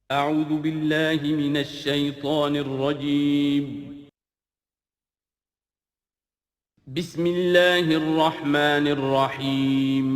اعوذ باللہ من الشیطان الرجیم بسم اللہ الرحمن الرحیم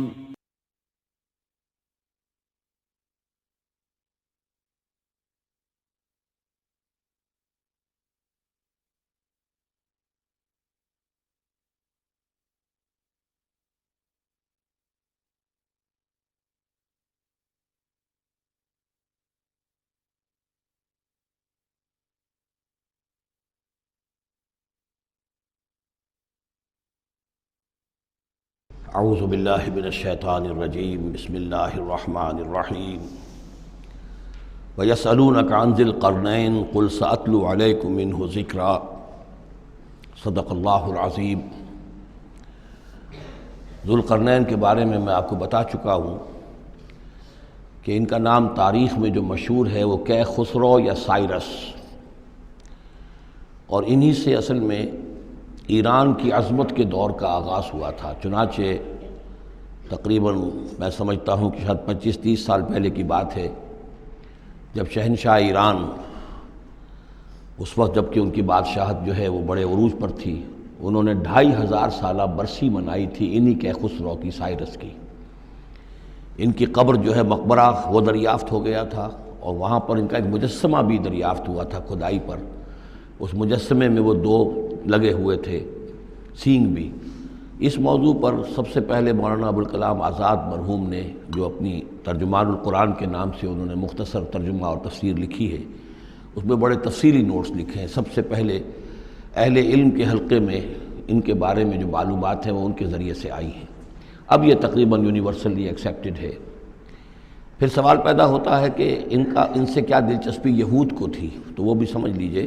اعوذ باللہ من الشیطان الرجیم بسم اللہ الرحمن الرحیم وَيَسْأَلُونَكَ عَنْ ذِي الْقَرْنَيْنِ قُلْ سَأَتْلُو عَلَيْكُم مِّنْهُ ذِكْرًا صدق اللہ العظیم۔ ذو القرنین کے بارے میں آپ کو بتا چکا ہوں کہ ان کا نام تاریخ میں جو مشہور ہے وہ کیخسرو یا سائرس، اور انہی سے اصل میں ایران کی عظمت کے دور کا آغاز ہوا تھا۔ چنانچہ تقریباً میں سمجھتا ہوں کہ شاید 25-30 سال پہلے کی بات ہے، جب شہنشاہ ایران، اس وقت جب کہ ان کی بادشاہت جو ہے وہ بڑے عروج پر تھی، انہوں نے 2500 سالہ برسی منائی تھی انہی کیخسرو کی، سائرس کی۔ ان کی قبر جو ہے مقبرہ وہ دریافت ہو گیا تھا، اور وہاں پر ان کا ایک مجسمہ بھی دریافت ہوا تھا کھدائی پر۔ اس مجسمے میں وہ 2 لگے ہوئے تھے، سینگ بھی۔ اس موضوع پر سب سے پہلے مولانا ابوالکلام آزاد مرحوم نے، جو اپنی ترجمان القرآن کے نام سے انہوں نے مختصر ترجمہ اور تفسیر لکھی ہے، اس میں بڑے تفصیلی نوٹس لکھے ہیں۔ سب سے پہلے اہل علم کے حلقے میں ان کے بارے میں جو معلومات ہیں وہ ان کے ذریعے سے آئی ہیں، اب یہ تقریباً یونیورسلی ایکسیپٹڈ ہے۔ پھر سوال پیدا ہوتا ہے کہ ان سے کیا دلچسپی یہود کو تھی، تو وہ بھی سمجھ لیجئے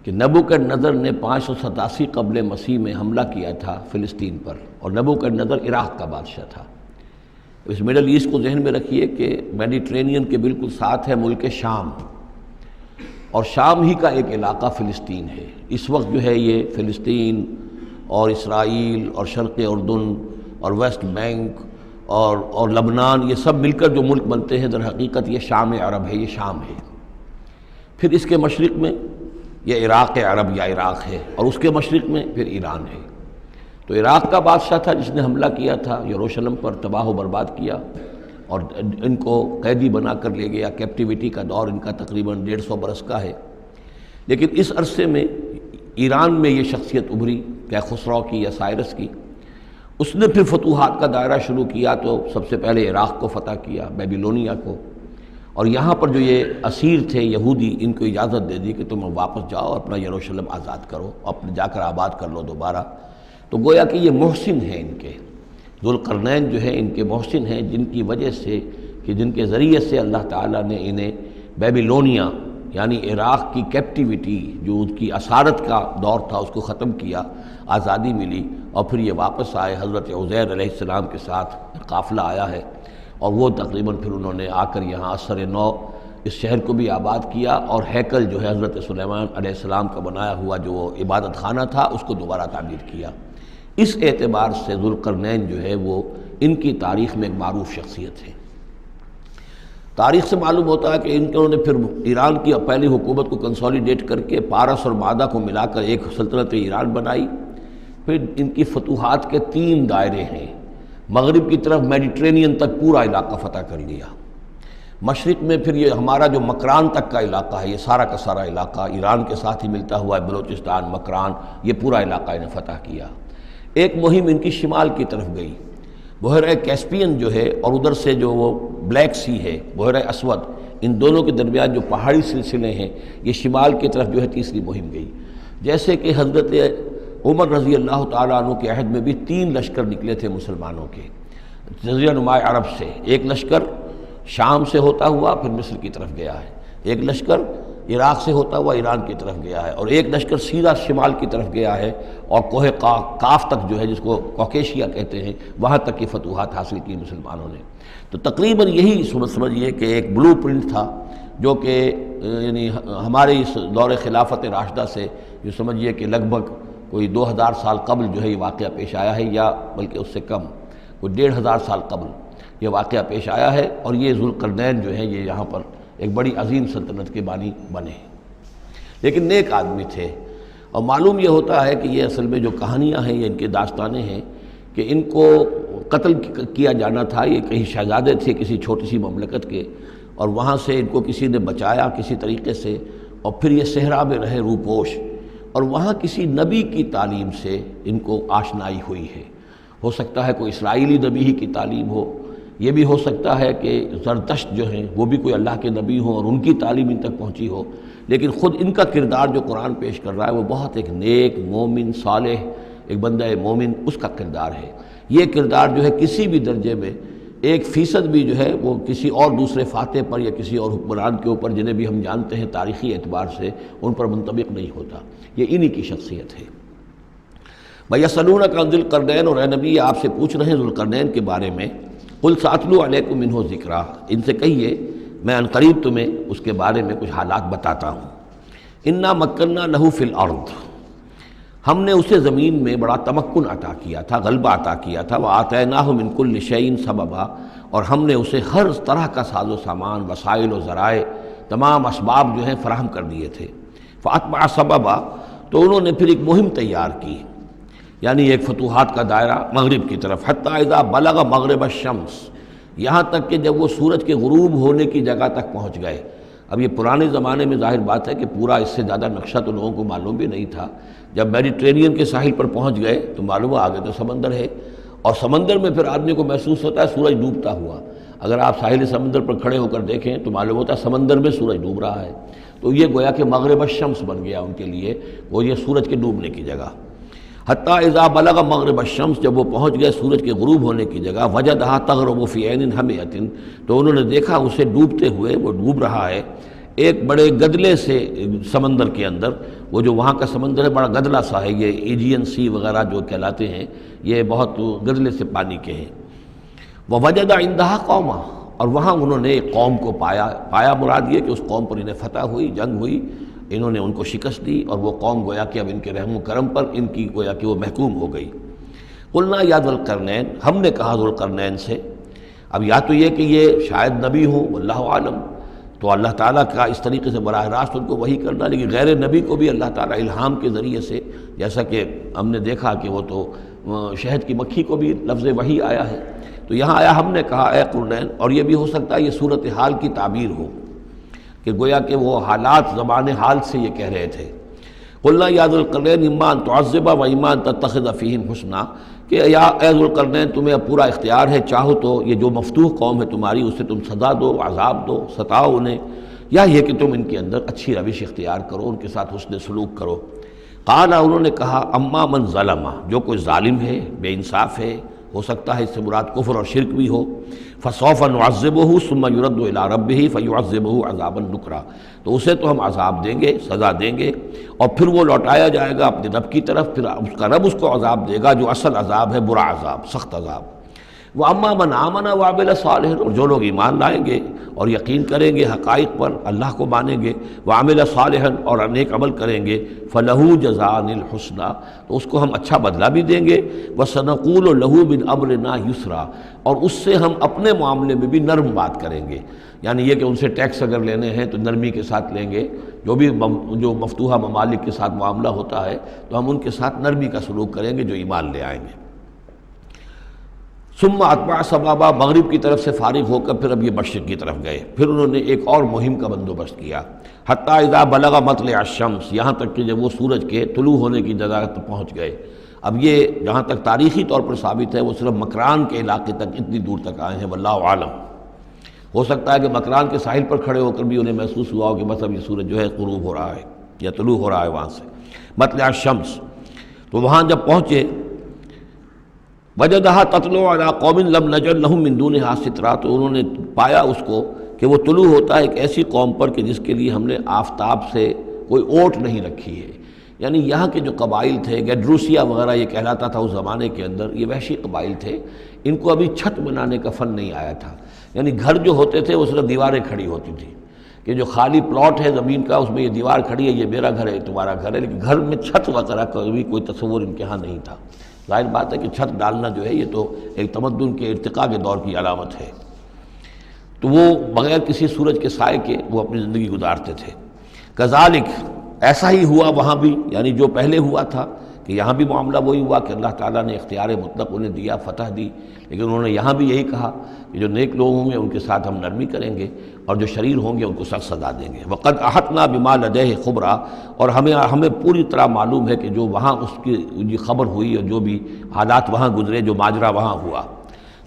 کہ نبوکدنضر نے 587 قبل مسیح میں حملہ کیا تھا فلسطین پر، اور نبوکدنضر عراق کا بادشاہ تھا۔ اس مڈل ایسٹ کو ذہن میں رکھیے کہ میڈیٹرینین کے بالکل ساتھ ہے ملک شام، اور شام ہی کا ایک علاقہ فلسطین ہے۔ اس وقت جو ہے یہ فلسطین اور اسرائیل اور شرق اردن اور ویسٹ بینک اور لبنان، یہ سب مل کر جو ملک بنتے ہیں، در حقیقت یہ شام عرب ہے، یہ شام ہے۔ پھر اس کے مشرق میں یہ عراق عرب یا عراق ہے، اور اس کے مشرق میں پھر ایران ہے۔ تو عراق کا بادشاہ تھا جس نے حملہ کیا تھا یروشلم پر، تباہ و برباد کیا، اور ان کو قیدی بنا کر لے گیا۔ کیپٹیوٹی کا دور ان کا تقریباً 150 برس کا ہے۔ لیکن اس عرصے میں ایران میں یہ شخصیت ابھری کیخسرو کی یا سائرس کی۔ اس نے پھر فتوحات کا دائرہ شروع کیا، تو سب سے پہلے عراق کو فتح کیا، بیبیلونیا کو، اور یہاں پر جو یہ اسیر تھے یہودی، ان کو اجازت دے دی کہ تم واپس جاؤ، اپنا یروشلم آزاد کرو، اپنے جا کر آباد کر لو دوبارہ۔ تو گویا کہ یہ محسن ہیں ان کے، ذو القرنین جو ہیں ان کے محسن ہیں، جن کی وجہ سے کہ جن کے ذریعے سے اللہ تعالیٰ نے انہیں بیبیلونیا یعنی عراق کی کیپٹیوٹی، جو ان کی اسارت کا دور تھا، اس کو ختم کیا، آزادی ملی، اور پھر یہ واپس آئے۔ حضرت عزیر علیہ السلام کے ساتھ قافلہ آیا ہے، اور وہ تقریباً پھر انہوں نے آ کر یہاں اثر نو اس شہر کو بھی آباد کیا، اور ہیکل جو ہے حضرت سلیمان علیہ السلام کا بنایا ہوا جو وہ عبادت خانہ تھا، اس کو دوبارہ تعمیر کیا۔ اس اعتبار سے ذو القرنین جو ہے وہ ان کی تاریخ میں ایک معروف شخصیت ہے۔ تاریخ سے معلوم ہوتا ہے کہ انہوں نے پھر ایران کی پہلی حکومت کو کنسولیڈیٹ کر کے پارس اور مادہ کو ملا کر ایک سلطنت ایران بنائی۔ پھر ان کی فتوحات کے 3 دائرے ہیں۔ مغرب کی طرف میڈیٹرینین تک پورا علاقہ فتح کر لیا۔ مشرق میں پھر یہ ہمارا جو مکران تک کا علاقہ ہے، یہ سارا کا سارا علاقہ ایران کے ساتھ ہی ملتا ہوا ہے، بلوچستان، مکران، یہ پورا علاقہ انہیں فتح کیا۔ ایک مہم ان کی شمال کی طرف گئی، بحیرہ کیسپین جو ہے، اور ادھر سے جو وہ بلیک سی ہے، بحیرہ اسود، ان دونوں کے درمیان جو پہاڑی سلسلے ہیں، یہ شمال کی طرف جو ہے تیسری مہم گئی۔ جیسے کہ حضرت عمر رضی اللہ تعالیٰ عنہ کے عہد میں بھی 3 لشکر نکلے تھے مسلمانوں کے جزیرہ نما عرب سے۔ ایک لشکر شام سے ہوتا ہوا پھر مصر کی طرف گیا ہے، ایک لشکر عراق سے ہوتا ہوا ایران کی طرف گیا ہے، اور ایک لشکر سیدھا شمال کی طرف گیا ہے، اور کوہ کاف تک جو ہے، جس کو کوکیشیا کہتے ہیں، وہاں تک کی فتوحات حاصل کی مسلمانوں نے۔ تو تقریباً یہی سمجھیے کہ ایک بلو پرنٹ تھا، جو کہ یعنی ہمارے اس دور خلافت راشدہ سے جو سمجھیے کہ لگ بھگ کوئی 2000 سال قبل جو ہے یہ واقعہ پیش آیا ہے، یا بلکہ اس سے کم، کوئی 1500 سال قبل یہ واقعہ پیش آیا ہے۔ اور یہ ذو القرنین جو ہے یہ یہاں پر ایک بڑی عظیم سلطنت کے بانی بنے، لیکن نیک آدمی تھے۔ اور معلوم یہ ہوتا ہے کہ یہ اصل میں جو کہانیاں ہیں، یہ ان کے داستانیں ہیں کہ ان کو قتل کیا جانا تھا۔ یہ کہیں شہزادے تھے کسی چھوٹی سی مملکت کے، اور وہاں سے ان کو کسی نے بچایا کسی طریقے سے، اور پھر یہ صحرا میں رہے روپوش، اور وہاں کسی نبی کی تعلیم سے ان کو آشنائی ہوئی ہے۔ ہو سکتا ہے کوئی اسرائیلی نبی ہی کی تعلیم ہو، یہ بھی ہو سکتا ہے کہ زرتشت جو ہیں وہ بھی کوئی اللہ کے نبی ہوں اور ان کی تعلیم ان تک پہنچی ہو، لیکن خود ان کا کردار جو قرآن پیش کر رہا ہے وہ بہت ایک نیک مومن صالح ایک بندہ مومن، اس کا کردار ہے۔ یہ کردار جو ہے کسی بھی درجے میں 1% بھی جو ہے وہ کسی اور دوسرے فاتح پر یا کسی اور حکمران کے اوپر جنہیں بھی ہم جانتے ہیں تاریخی اعتبار سے ان پر منطبق نہیں ہوتا، یہ انہی کی شخصیت ہے۔ وَيَسْأَلُونَكَ عَنِ ذِي الْقَرْنَيْنِ، اور اے نبی آپ سے پوچھ رہے ہیں ذوالقرنین کے بارے میں، قُلْ سَأَتْلُو عَلَيْكُم مِّنْهُ ذِكْرًا، ان سے کہیے میں عن قریب تمہیں اس کے بارے میں کچھ حالات بتاتا ہوں۔ اِنَّا مَكَّنَّا لَهُ فِي الْأَرْضِ، ہم نے اسے زمین میں بڑا تمکن عطا کیا تھا، غلبہ عطا کیا تھا، وَآتَيْنَاهُ مِن كُلِّ شَيْءٍ سَبَبًا، اور ہم نے اسے ہر طرح کا ساز و سامان، وسائل و ذرائع، تمام اسباب جو ہیں فراہم کر دیے تھے۔ فَأَتْبَعَ سَبَبًا، تو انہوں نے پھر ایک مہم تیار کی، یعنی ایک فتوحات کا دائرہ مغرب کی طرف، حتیٰ اذا بلغ مغرب الشمس، یہاں تک کہ جب وہ سورج کے غروب ہونے کی جگہ تک پہنچ گئے۔ اب یہ پرانے زمانے میں ظاہر بات ہے کہ پورا اس سے زیادہ نقشہ تو لوگوں کو معلوم بھی نہیں تھا۔ جب میڈیٹرینین کے ساحل پر پہنچ گئے تو معلوم ہے آگے تو سمندر ہے، اور سمندر میں پھر آدمی کو محسوس ہوتا ہے سورج ڈوبتا ہوا۔ اگر آپ ساحل سمندر پر کھڑے ہو کر دیکھیں تو معلوم ہوتا ہے سمندر میں سورج ڈوب رہا ہے، تو یہ گویا کہ مغرب الشمس بن گیا ان کے لیے، وہ یہ سورج کے ڈوبنے کی جگہ۔ حتیٰ اذا بلغ مغرب الشمس، جب وہ پہنچ گئے سورج کے غروب ہونے کی جگہ، وجدہا تغرب فی عین حمیۃ، تو انہوں نے دیکھا اسے ڈوبتے ہوئے، وہ ڈوب رہا ہے ایک بڑے گدلے سے سمندر کے اندر۔ وہ جو وہاں کا سمندر ہے بڑا گدلا سا ہے، یہ ایجین سی وغیرہ جو کہلاتے ہیں یہ بہت گدلے سے پانی کے ہیں۔ ووجد عندہا قوما، اور وہاں انہوں نے ایک قوم کو پایا مراد یہ کہ اس قوم پر انہیں فتح ہوئی، جنگ ہوئی، انہوں نے ان کو شکست دی، اور وہ قوم گویا کہ اب ان کے رحم و کرم پر ان کی گویا کہ وہ محکوم ہو گئی۔ قلنا یا ذوالقرنین، ہم نے کہا ذوالقرنین سے، اب یا تو یہ کہ یہ شاید نبی ہوں واللہ عالم، تو اللہ تعالیٰ کا اس طریقے سے براہ راست ان کو وحی کرنا، لیکن غیر نبی کو بھی اللہ تعالیٰ الہام کے ذریعے سے، جیسا کہ ہم نے دیکھا کہ وہ تو شہد کی مکھی کو بھی لفظ وحی آیا ہے، تو یہاں آیا ہم نے کہا اے قرنین، اور یہ بھی ہو سکتا ہے یہ صورتحال کی تعبیر ہو کہ گویا کہ وہ حالات زبان حال سے یہ کہہ رہے تھے۔ قلنا یا ذوالقرنین اما ان تعذب و اما ان تتخذ فیہم حسنا، کہ یا اے ذوالقرنین تمہیں اب پورا اختیار ہے، چاہو تو یہ جو مفتوح قوم ہے تمہاری اسے تم سزا دو، عذاب دو، ستاؤ انہیں، یا یہ کہ تم ان کے اندر اچھی روش اختیار کرو، ان کے ساتھ حسن سلوک کرو۔ قال، انہوں نے کہا اما من ظلم، جو کوئی ظالم ہے، بے انصاف ہے، ہو سکتا ہے اس سے مراد کفر اور شرک بھی ہو، فسوف نعذبہ ثم یرد الی ربہ فیعذبہ عذابا نکرا، تو اسے تو ہم عذاب دیں گے، سزا دیں گے، اور پھر وہ لوٹایا جائے گا اپنے رب کی طرف، پھر اس کا رب اس کو عذاب دے گا جو اصل عذاب ہے، برا عذاب، سخت عذاب۔ وَأَمَّا مَنْ آمَنَ وَعَمِلَ صَالِحًا، اور جو لوگ ایمان لائیں گے اور یقین کریں گے حقائق پر، اللہ کو مانیں گے، وَعَمِلَ صَالِحًا، اور نیک عمل کریں گے، فَلَهُ جَزَاءً الْحُسْنَىٰ، تو اس کو ہم اچھا بدلہ بھی دیں گے، وَسَنَقُولُ لَهُ مِنْ أَمْرِنَا يُسْرًا، اور اس سے ہم اپنے معاملے میں بھی نرم بات کریں گے، یعنی یہ کہ ان سے ٹیکس اگر لینے ہیں تو نرمی کے ساتھ لیں گے، جو بھی جو مفتوحہ ممالک کے ساتھ معاملہ ہوتا ہے تو ہم ان کے ساتھ نرمی کا سلوک کریں گے جو ایمان لے آئیں گے۔ ثم اتبع سبابا، مغرب کی طرف سے فارغ ہو کر پھر اب یہ مشرق کی طرف گئے، پھر انہوں نے ایک اور مہم کا بندوبست کیا، حتیٰ اذا بلغ مطلع الشمس، یہاں تک کہ جب وہ سورج کے طلوع ہونے کی جگہ تک پہنچ گئے۔ اب یہ جہاں تک تاریخی طور پر ثابت ہے وہ صرف مکران کے علاقے تک اتنی دور تک آئے ہیں، واللہ عالم، ہو سکتا ہے کہ مکران کے ساحل پر کھڑے ہو کر بھی انہیں محسوس ہوا ہو کہ بس اب یہ سورج جو ہے غروب ہو رہا ہے یا طلوع ہو رہا ہے وہاں سے، مطلع الشمس، تو وہاں جب پہنچے، وجدہا تطلع علی قوم لم نجعل لہم من دونہا سترا، تو انہوں نے پایا اس کو کہ وہ طلوع ہوتا ہے ایک ایسی قوم پر کہ جس کے لیے ہم نے آفتاب سے کوئی اوٹ نہیں رکھی ہے، یعنی یہاں کے جو قبائل تھے، گیڈروسیا وغیرہ یہ کہلاتا تھا اس زمانے کے اندر، یہ وحشی قبائل تھے، ان کو ابھی چھت بنانے کا فن نہیں آیا تھا، یعنی گھر جو ہوتے تھے وہ صرف دیواریں کھڑی ہوتی تھیں، کہ جو خالی پلاٹ ہے زمین کا اس میں یہ دیوار کھڑی ہے، یہ میرا گھر ہے تمہارا گھر ہے، لیکن گھر میں چھت وغیرہ کا بھی کوئی تصور ان کے ہاں نہیں تھا۔ ظاہر بات ہے کہ چھت ڈالنا جو ہے یہ تو ایک تمدن کے ارتقاء کے دور کی علامت ہے۔ تو وہ بغیر کسی سورج کے سائے کے وہ اپنی زندگی گزارتے تھے۔ کذالک، ایسا ہی ہوا وہاں بھی، یعنی جو پہلے ہوا تھا کہ یہاں بھی معاملہ وہی ہوا کہ اللہ تعالیٰ نے اختیار مطلق انہیں دیا، فتح دی، لیکن انہوں نے یہاں بھی یہی کہا کہ جو نیک لوگ ہوں گے ان کے ساتھ ہم نرمی کریں گے اور جو شریر ہوں گے ان کو سخت سزا دیں گے۔ وقد احطنا بما لدیہ خبرا، اور ہمیں پوری طرح معلوم ہے کہ جو وہاں اس کی خبر ہوئی اور جو بھی حالات وہاں گزرے، جو ماجرا وہاں ہوا۔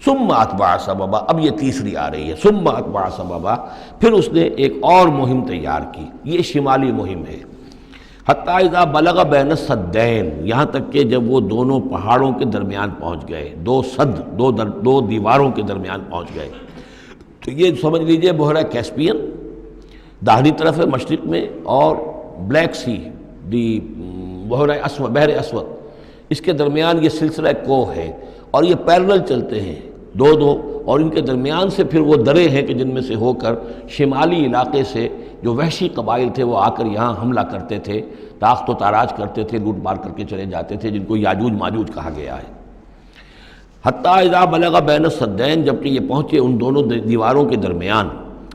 ثم اتبع سببا، اب یہ تیسری آ رہی ہے، ثم اتبع سببا، پھر اس نے ایک اور مہم تیار کی، یہ شمالی مہم ہے۔ حتیٰ اذا بلغ بین السدین، یہاں تک کہ جب وہ دونوں پہاڑوں کے درمیان پہنچ گئے، دو سد، دو دیواروں کے درمیان پہنچ گئے، تو یہ سمجھ لیجئے بحیرہ کیسپیئن داہنی طرف ہے مشرق میں، اور بلیک سی، بحیرہ اسود، بحر اسود، اس کے درمیان یہ سلسلہ کوہ ہے، اور یہ پیرلل چلتے ہیں دو، اور ان کے درمیان سے پھر وہ درے ہیں کہ جن میں سے ہو کر شمالی علاقے سے جو وحشی قبائل تھے وہ آ کر یہاں حملہ کرتے تھے، تاخت و تاراج کرتے تھے، لوٹ مار کر کے چلے جاتے تھے، جن کو یاجوج ماجوج کہا گیا ہے۔ حتیٰ اذا بلغ بین السدین، جبکہ یہ پہنچے ان دونوں دیواروں کے درمیان،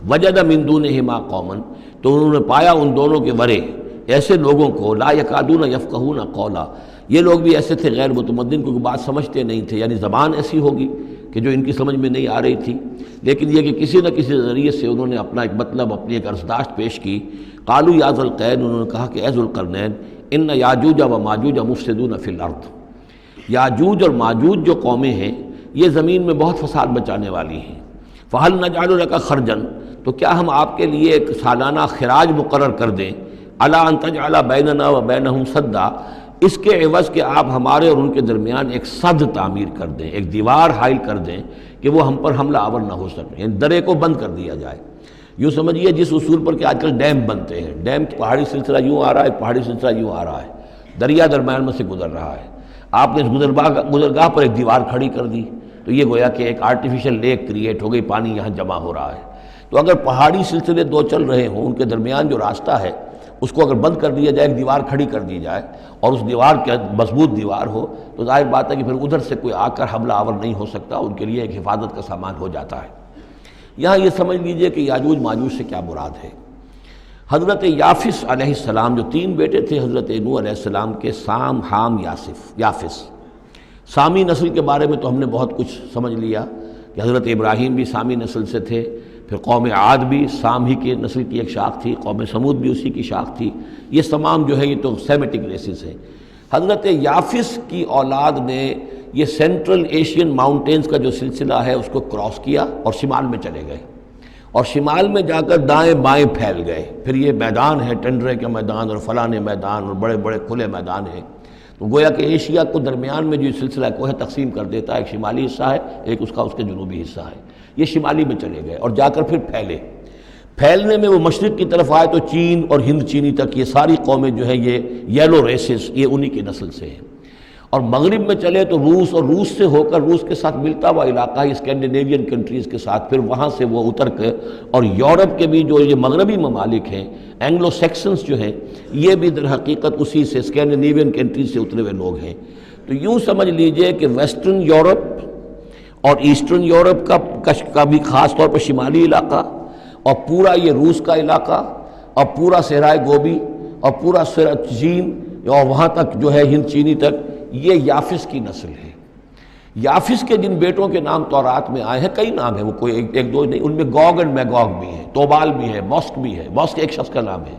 وجد من دونہما قوما، تو انہوں نے پایا ان دونوں کے ورے ایسے لوگوں کو، لا یکادون یفقہون قولا، یہ لوگ بھی ایسے تھے غیر متمدن، کیونکہ بات سمجھتے نہیں تھے، یعنی زبان ایسی ہوگی کہ جو ان کی سمجھ میں نہیں آ رہی تھی، لیکن یہ کہ کسی نہ کسی ذریعے سے انہوں نے اپنا ایک مطلب، اپنی ایک عرضداشت پیش کی۔ قالوا یا ذا القرنین، انہوں نے کہا کہ اے ذو القرنین، ان یاجوج و ماجوج مفسدون فی الارض، یاجوج اور ماجوج جو قومیں ہیں یہ زمین میں بہت فساد مچانے والی ہیں۔ فہل نجعل لک خرجا، تو کیا ہم آپ کے لیے ایک سالانہ خراج مقرر کر دیں، الی ان تجعل بیننا و بینہم سدا، اس کے عوض کہ آپ ہمارے اور ان کے درمیان ایک سد تعمیر کر دیں، ایک دیوار حائل کر دیں کہ وہ ہم پر حملہ آور نہ ہو سکے، یعنی درے کو بند کر دیا جائے۔ یوں سمجھیے جس اصول پر کہ آج کل ڈیم بنتے ہیں، ڈیم پہاڑی سلسلہ یوں آ رہا ہے، پہاڑی سلسلہ یوں آ رہا ہے، دریا درمیان میں سے گزر رہا ہے، آپ نے اس گزرگاہ پر ایک دیوار کھڑی کر دی تو یہ گویا کہ ایک آرٹیفیشل لیک کریٹ ہو گئی، پانی یہاں جمع ہو رہا ہے۔ تو اگر پہاڑی سلسلے دو چل رہے ہوں، ان کے درمیان جو راستہ ہے اس کو اگر بند کر دیا جائے، ایک دیوار کھڑی کر دی جائے، اور اس دیوار کے مضبوط دیوار ہو، تو ظاہر بات ہے کہ پھر ادھر سے کوئی آ کر حملہ آور نہیں ہو سکتا، ان کے لیے ایک حفاظت کا سامان ہو جاتا ہے۔ یہاں یہ سمجھ لیجئے کہ یاجوج ماجوج سے کیا مراد ہے۔ حضرت یافس علیہ السلام، جو تین بیٹے تھے حضرت نوح علیہ السلام کے، سام، حام، یافس، سامی نسل کے بارے میں تو ہم نے بہت کچھ سمجھ لیا کہ حضرت ابراہیم بھی سامی نسل سے تھے، پھر قوم عاد بھی سام ہی کے نسل کی ایک شاخ تھی، قوم سمود بھی اسی کی شاخ تھی، یہ تمام جو ہے یہ تو سیمیٹک ریسز ہیں۔ حضرت یافس کی اولاد نے یہ سینٹرل ایشین ماؤنٹینز کا جو سلسلہ ہے اس کو کراس کیا اور شمال میں چلے گئے، اور شمال میں جا کر دائیں بائیں پھیل گئے۔ پھر یہ میدان ہے، ٹنڈرے کے میدان اور فلانے میدان اور بڑے بڑے کھلے میدان ہیں، تو گویا کہ ایشیا کو درمیان میں جو سلسلہ کوہ تقسیم کر دیتا ہے، ایک شمالی حصہ ہے، ایک اس کے جنوبی حصہ ہے، یہ شمالی میں چلے گئے اور جا کر پھر پھیلنے میں وہ مشرق کی طرف آئے تو چین اور ہند چینی تک یہ ساری قومیں جو ہیں یہ یلو ریسز، یہ انہی کی نسل سے ہیں۔ اور مغرب میں چلے تو روس، اور روس سے ہو کر روس کے ساتھ ملتا ہوا علاقہ ہے اسکینڈینیوین کنٹریز کے ساتھ، پھر وہاں سے وہ اتر کے، اور یورپ کے بھی جو یہ مغربی ممالک ہیں، اینگلو سیکسنز جو ہیں، یہ بھی در حقیقت اسی سے اسکینڈینیوین کنٹریز سے اترے ہوئے لوگ ہیں۔ تو یوں سمجھ لیجئے کہ ویسٹرن یورپ اور ایسٹرن یورپ کا بھی خاص طور پر شمالی علاقہ، اور پورا یہ روس کا علاقہ، اور پورا صحرائے گوبی، اور پورا چین، اور وہاں تک جو ہے ہند چینی تک، یہ یافس کی نسل ہے۔ یافس کے جن بیٹوں کے نام تورات میں آئے ہیں، کئی نام ہیں، وہ کوئی ایک دو نہیں، ان میں گوگ اینڈ میگوگ بھی ہے، توبال بھی ہے، موسک بھی ہے۔ موسک ایک شخص کا نام ہے،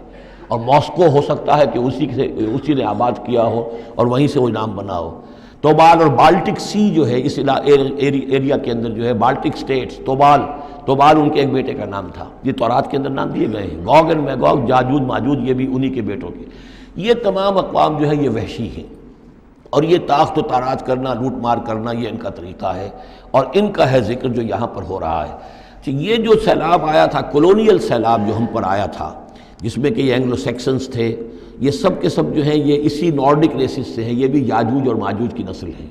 اور ماسکو ہو سکتا ہے کہ اسی نے آباد کیا ہو اور وہیں سے وہ نام بنا ہو۔ توبال اور بالٹک سی جو ہے اس ایریا کے اندر جو ہے، بالٹک سٹیٹس، توبال ان کے ایک بیٹے کا نام تھا، یہ تورات کے اندر نام دیے گئے ہیں۔ گوگ اینڈ میگوگ، جاجوج ماجوج، یہ بھی انہی کے بیٹوں کے۔ یہ تمام اقوام جو ہے یہ وحشی ہیں، اور یہ تاخت و تاراج کرنا، لوٹ مار کرنا، یہ ان کا طریقہ ہے، اور ان کا ہے ذکر جو یہاں پر ہو رہا ہے۔ یہ جو سیلاب آیا تھا، کولونیل سیلاب جو ہم پر آیا تھا، جس میں کہ یہ اینگلو سیکسنز تھے، یہ سب کے سب جو ہیں یہ اسی نارڈک ریسز سے ہیں، یہ بھی یاجوج اور ماجوج کی نسل ہیں۔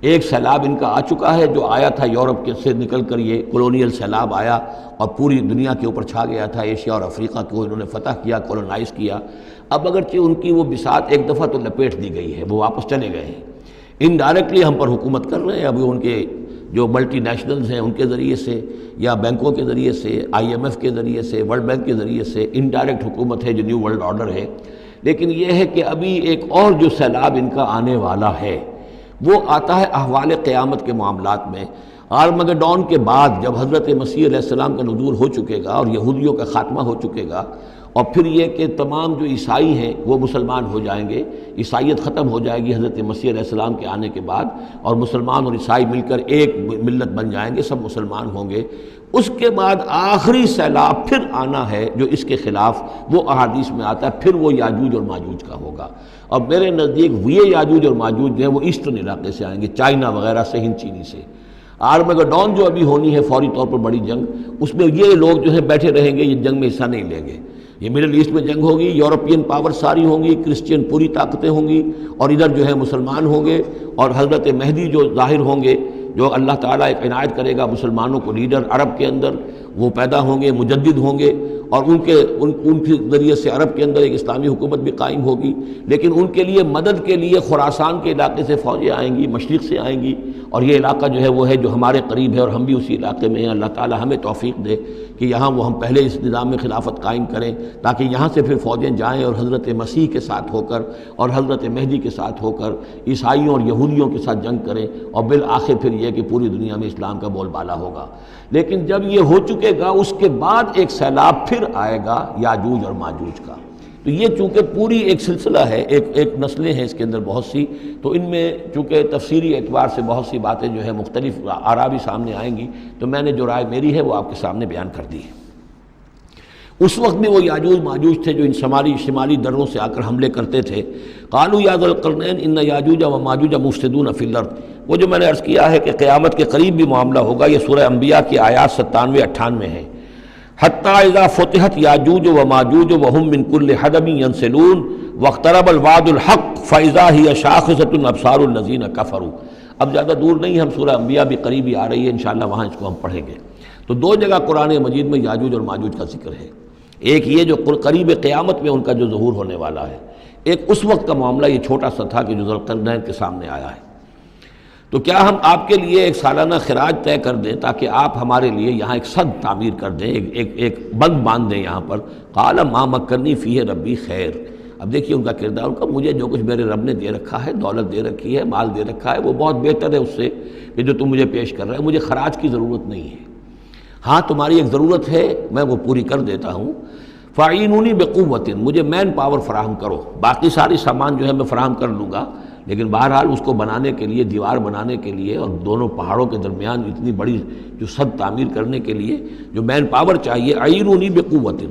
ایک سیلاب ان کا آ چکا ہے جو آیا تھا یورپ کے سے نکل کر، یہ کولونیل سیلاب آیا اور پوری دنیا کے اوپر چھا گیا تھا، ایشیا اور افریقہ کو انہوں نے فتح کیا، کولونائز کیا۔ اب اگرچہ ان کی وہ بساط ایک دفعہ تو لپیٹ دی گئی ہے، وہ واپس چلے گئے ہیں، انڈائریکٹلی ہم پر حکومت کر رہے ہیں۔ ابھی ان کے جو ملٹی نیشنلز ہیں ان کے ذریعے سے یا بینکوں کے ذریعے سے، IMF کے ذریعے سے، ورلڈ بینک کے ذریعے سے، انڈائریکٹ حکومت ہے جو نیو ورلڈ آرڈر ہے۔ لیکن یہ ہے کہ ابھی ایک اور جو سیلاب ان کا آنے والا ہے وہ آتا ہے احوال قیامت کے معاملات میں۔ آرمگڈون کے بعد جب حضرت مسیح علیہ السلام کا نزول ہو چکے گا اور یہودیوں کا خاتمہ ہو چکے گا، اور پھر یہ کہ تمام جو عیسائی ہیں وہ مسلمان ہو جائیں گے، عیسائیت ختم ہو جائے گی حضرت مسیح علیہ السلام کے آنے کے بعد، اور مسلمان اور عیسائی مل کر ایک ملت بن جائیں گے، سب مسلمان ہوں گے۔ اس کے بعد آخری سیلاب پھر آنا ہے جو اس کے خلاف، وہ احادیث میں آتا ہے، پھر وہ یاجوج اور ماجوج کا ہوگا۔ اور میرے نزدیک یہ یاجوج اور ماجوج جو ہیں وہ ایسٹرن علاقے سے آئیں گے، چائنا وغیرہ سے، ہند چینی سے۔ آرمگڈون جو ابھی ہونی ہے فوری طور پر بڑی جنگ، اس میں یہ لوگ جو ہیں بیٹھے رہیں گے، یہ جنگ میں حصہ نہیں لیں گے۔ یہ مڈل ایسٹ میں جنگ ہوگی، یورپین پاور ساری ہوں گی، کرسچین پوری طاقتیں ہوں گی، اور ادھر جو ہے مسلمان ہوں گے، اور حضرت مہدی جو ظاہر ہوں گے، جو اللہ تعالیٰ ایک عنایت کرے گا مسلمانوں کو لیڈر عرب کے اندر، وہ پیدا ہوں گے، مجدد ہوں گے، اور ان کے ذریعے سے عرب کے اندر ایک اسلامی حکومت بھی قائم ہوگی۔ لیکن ان کے لیے مدد کے لیے خراسان کے علاقے سے فوجیں آئیں گی، مشرق سے آئیں گی، اور یہ علاقہ جو ہے وہ ہے جو ہمارے قریب ہے اور ہم بھی اسی علاقے میں ہیں۔ اللہ تعالیٰ ہمیں توفیق دے کہ یہاں وہ ہم پہلے اس نظام میں خلافت قائم کریں، تاکہ یہاں سے پھر فوجیں جائیں اور حضرت مسیح کے ساتھ ہو کر اور حضرت مہدی کے ساتھ ہو کر عیسائیوں اور یہودیوں کے ساتھ جنگ کریں، اور بالآخر پھر یہ کہ پوری دنیا میں اسلام کا بول بالا ہوگا۔ لیکن جب یہ ہو چکے گا اس کے بعد ایک سیلاب پھر آئے گا یاجوج اور ماجوج کا۔ تو یہ چونکہ پوری ایک سلسلہ ہے، ایک نسلیں ہیں اس کے اندر بہت سی، تو ان میں چونکہ تفسیری اعتبار سے بہت سی باتیں جو ہے مختلف آراء بھی سامنے آئیں گی، تو میں نے جو رائے میری ہے وہ آپ کے سامنے بیان کر دی ہے۔ اس وقت بھی وہ یاجوج ماجوج تھے جو ان شمالی دروں سے آ کر حملے کرتے تھے۔ قالوا یا ذا القرنین ان یاجوج و ماجوج مفسدون فی الارض، وہ جو میں نے عرض کیا ہے کہ قیامت کے قریب بھی معاملہ ہوگا، یہ سورہ انبیاء کی آیات 97-98 ہیں۔ حتی اذا فتحت یاجوج و ماجوج وهم من کل حدب ینسلون واقترب الوعد الحق فاذا هی شاخصۃ ابصار الذین کفروا۔ اب زیادہ دور نہیں، ہم سورہ انبیاء بھی قریب ہی آ رہی ہے، انشاءاللہ وہاں اس کو ہم پڑھیں گے۔ تو دو جگہ قرآن مجید میں یاجوج اور ماجوج کا ذکر ہے، ایک یہ جو قریب قیامت میں ان کا جو ظہور ہونے والا ہے، ایک اس وقت کا معاملہ یہ چھوٹا سا تھا کہ جو ذوالقرنین کے سامنے آیا ہے۔ تو کیا ہم آپ کے لیے ایک سالانہ خراج طے کر دیں تاکہ آپ ہمارے لیے یہاں ایک سد تعمیر کر دیں، ایک بند باندھ دیں یہاں پر؟ قال ما مکنی فیہ ربی خیر۔ اب دیکھیے ان کا کردار، ان کا مجھے جو کچھ میرے رب نے دے رکھا ہے، دولت دے رکھی ہے، مال دے رکھا ہے، وہ بہت بہتر ہے اس سے کہ جو تم مجھے پیش کر رہے ہیں، مجھے خراج کی ضرورت نہیں ہے۔ ہاں تمہاری ایک ضرورت ہے، میں وہ پوری کر دیتا ہوں۔ فاعینونی بقوت، مجھے مین پاور فراہم کرو، باقی ساری سامان جو ہے میں فراہم کر لوں گا، لیکن بہرحال اس کو بنانے کے لیے، دیوار بنانے کے لیے اور دونوں پہاڑوں کے درمیان اتنی بڑی جو سد تعمیر کرنے کے لیے جو مین پاور چاہیے، اعینونی بقوت،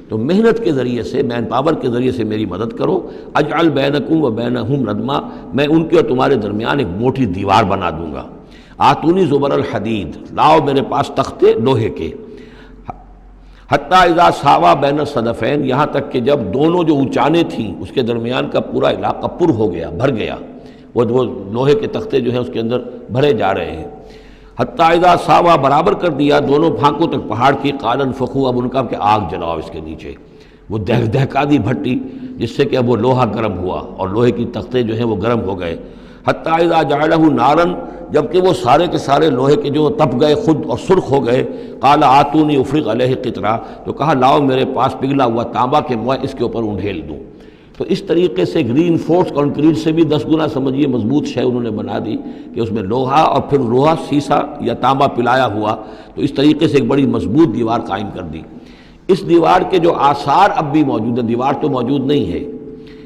تو محنت کے ذریعے سے، مین پاور کے ذریعے سے میری مدد کرو۔ اجعل بینکم و بینہم ردما، میں ان کے اور تمہارے درمیان ایک موٹی دیوار بنا دوں گا۔ آتونی زبر الحدید، لاؤ میرے پاس تختے لوہے کے۔ حتیٰ اذا ساوا بین الصدفین، یہاں تک کہ جب دونوں جو اونچانے تھیں اس کے درمیان کا پورا علاقہ پر ہو گیا، بھر گیا، وہ لوہے کے تختے جو ہیں اس کے اندر بھرے جا رہے ہیں۔ حتیٰ اذا ساوا، برابر کر دیا دونوں پھانکوں تک پہاڑ کی، قال انفخوا، اب ان کا کہ آگ جلاؤ اس کے نیچے، وہ دہکا دی بھٹی جس سے کہ اب وہ لوہا گرم ہوا اور لوہے کی تختے جو ہیں وہ گرم ہو گئے۔ حتیٰ اذا جعلہ نارا، جبکہ وہ سارے کے سارے لوہے کے جو تپ گئے خود اور سرخ ہو گئے۔ قال آتونی افرغ علیہ قطرہ، تو کہا لاؤ میرے پاس پگھلا ہوا تانبا کہ میں اس کے اوپر انڈھیل دوں۔ تو اس طریقے سے گرین فورس کنکریٹ سے بھی 10 گنا سمجھیے مضبوط شے انہوں نے بنا دی کہ اس میں لوہا اور پھر لوہا سیسا یا تانبا پلایا ہوا، تو اس طریقے سے ایک بڑی مضبوط دیوار قائم کر دی۔ اس دیوار کے جو آثار اب بھی موجود ہیں، دیوار تو موجود نہیں ہے،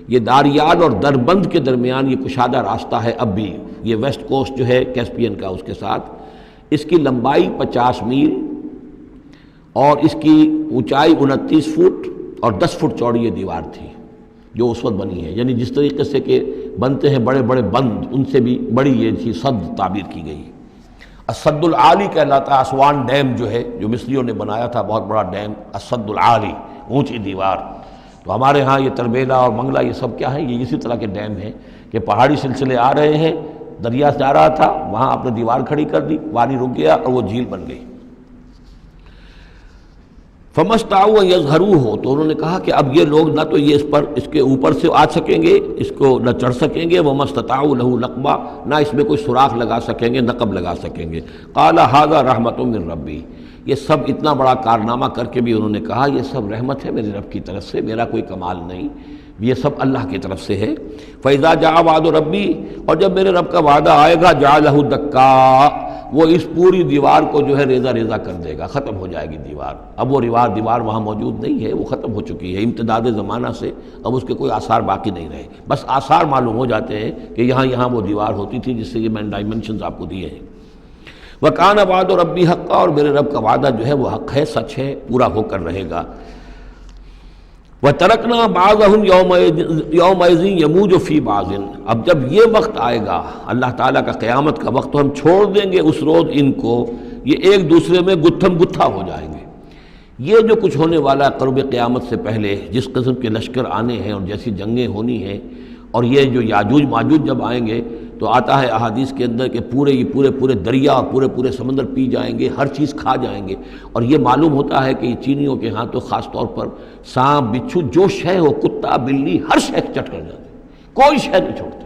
یہ داریال اور دربند کے درمیان یہ کشادہ راستہ ہے اب بھی، یہ ویسٹ کوسٹ جو ہے کیسپین کا، اس کے ساتھ اس کی لمبائی 50 میل اور اس کی اونچائی 29 فٹ اور 10 فٹ چوڑی یہ دیوار تھی جو اس وقت بنی ہے۔ یعنی جس طریقے سے کہ بنتے ہیں بڑے بڑے بند، ان سے بھی بڑی یہ تھی سد تعبیر کی گئی۔ السد العالی کہلاتا ہے اسوان ڈیم جو ہے، جو مصریوں نے بنایا تھا، بہت بڑا ڈیم، السد العالی، اونچی دیوار۔ تو ہمارے ہاں یہ تربیلا اور منگلا یہ سب کیا ہیں، یہ اسی طرح کے ڈیم ہیں کہ پہاڑی سلسلے آ رہے ہیں، دریا جا رہا تھا، وہاں آپ نے دیوار کھڑی کر دی، پانی رک گیا اور وہ جھیل بن گئی۔ فمستطاعوا ان یظہروہ، تو انہوں نے کہا کہ اب یہ لوگ نہ تو یہ اس کے اوپر سے آ سکیں گے، اس کو نہ چڑھ سکیں گے، ومستطاعوا لہ نقبا، نہ اس میں کوئی سوراخ لگا سکیں گے، نقب لگا سکیں گے۔ قال ھذا رحمۃ من ربی، یہ سب اتنا بڑا کارنامہ کر کے بھی انہوں نے کہا یہ سب رحمت ہے میرے رب کی طرف سے، میرا کوئی کمال نہیں، یہ سب اللہ کی طرف سے ہے۔ فَإِذَا جَاءَ وَعْدُ رَبِّي، اور جب میرے رب کا وعدہ آئے گا، جَعَلَهُ دَكَّا، وہ اس پوری دیوار کو جو ہے ریزہ ریزہ کر دے گا، ختم ہو جائے گی دیوار۔ اب وہ دیوار وہاں موجود نہیں ہے، وہ ختم ہو چکی ہے امتداد زمانہ سے، اب اس کے کوئی آثار باقی نہیں رہے، بس آثار معلوم ہو جاتے ہیں کہ یہاں وہ دیوار ہوتی تھی، جس سے یہ میں ڈائمنشنز آپ کو دیے ہیں۔ وَكَانَ وَعْدُ رَبِّي حَقًّا، اور میرے رب کا وعدہ جو ہے وہ حق ہے، سچ ہے، پورا ہو کر رہے گا۔ وَتَرَكْنَا بَعْضَهُمْ يَوْمَئِذٍ يَمُوجُ فِي بَعْضٍ، اب جب یہ وقت آئے گا اللہ تعالیٰ کا قیامت کا وقت، تو ہم چھوڑ دیں گے اس روز ان کو، یہ ایک دوسرے میں گتھم گتھا ہو جائیں گے۔ یہ جو کچھ ہونے والا ہے قرب قیامت سے پہلے، جس قسم کے لشکر آنے ہیں اور جیسی جنگیں ہونی ہیں، اور یہ جو یاجوج ماجوج جب آئیں گے تو آتا ہے احادیث کے اندر کہ پورے دریا اور پورے سمندر پی جائیں گے، ہر چیز کھا جائیں گے، اور یہ معلوم ہوتا ہے کہ یہ چینیوں کے ہاں تو خاص طور پر سانپ بچھو جو شے ہو، کتا بلی، ہر شے چٹ کر جاتے ہیں، کوئی شے نہیں چھوڑتے۔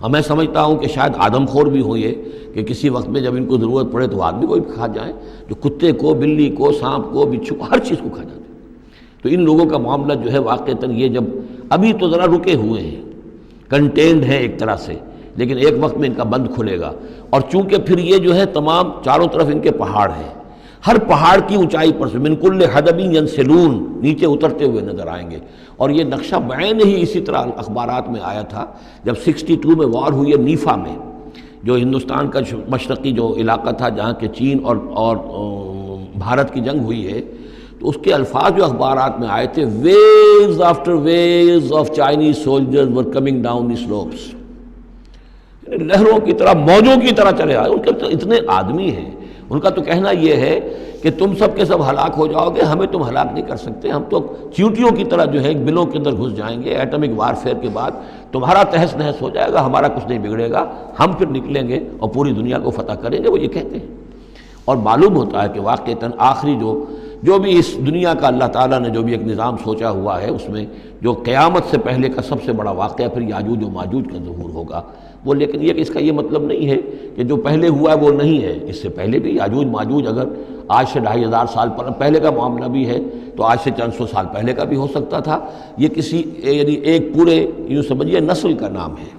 اور میں سمجھتا ہوں کہ شاید آدم خور بھی ہو یہ کہ کسی وقت میں جب ان کو ضرورت پڑے تو آدمی کو بھی کھا جائیں، جو کتے کو، بلی کو، سانپ کو، بچھو کو، ہر چیز کو کھا جاتے ہیں۔ تو ان لوگوں کا معاملہ جو ہے واقعتاً یہ جب ابھی تو ذرا رکے ہوئے ہیں، کنٹینڈ ہے ایک طرح سے، لیکن ایک وقت میں ان کا بند کھلے گا، اور چونکہ پھر یہ جو ہے تمام چاروں طرف ان کے پہاڑ ہیں، ہر پہاڑ کی اونچائی پر سے من کل حدب ینسلون، نیچے اترتے ہوئے نظر آئیں گے۔ اور یہ نقشہ بعین ہی اسی طرح اخبارات میں آیا تھا جب 62 میں وار ہوئی ہے نیفا میں، جو ہندوستان کا مشرقی جو علاقہ تھا جہاں کے چین اور بھارت کی جنگ ہوئی ہے، تو اس کے الفاظ جو اخبارات میں آئے تھے، waves after waves of Chinese soldiers were coming down the slopes, لہروں کی طرح، موجوں کی طرح چلے آئے۔ ان کے تو اتنے آدمی ہیں، ان کا تو کہنا یہ ہے کہ تم سب کے سب ہلاک ہو جاؤ گے، ہمیں تم ہلاک نہیں کر سکتے، ہم تو چیونٹیوں کی طرح جو ہے بلوں کے اندر گھس جائیں گے، ایٹمک وارفیئر کے بعد تمہارا تہس نہس ہو جائے گا، ہمارا کچھ نہیں بگڑے گا، ہم پھر نکلیں گے اور پوری دنیا کو فتح کریں گے، وہ یہ کہتے ہیں۔ اور معلوم ہوتا ہے کہ واقعتاً آخری جو بھی اس دنیا کا اللہ تعالیٰ نے جو بھی ایک نظام سوچا ہوا ہے، اس میں جو قیامت سے پہلے کا سب سے بڑا واقعہ پھر یاجوج و ماجوج کا ظہور ہوگا وہ، لیکن یہ کہ اس کا یہ مطلب نہیں ہے کہ جو پہلے ہوا ہے وہ نہیں ہے، اس سے پہلے بھی یاجوج ماجوج اگر آج سے 2500 سال پہلے کا معاملہ بھی ہے تو آج سے چند سو سال پہلے کا بھی ہو سکتا تھا۔ یہ کسی یعنی ایک پورے یوں سمجھیے نسل کا نام ہے۔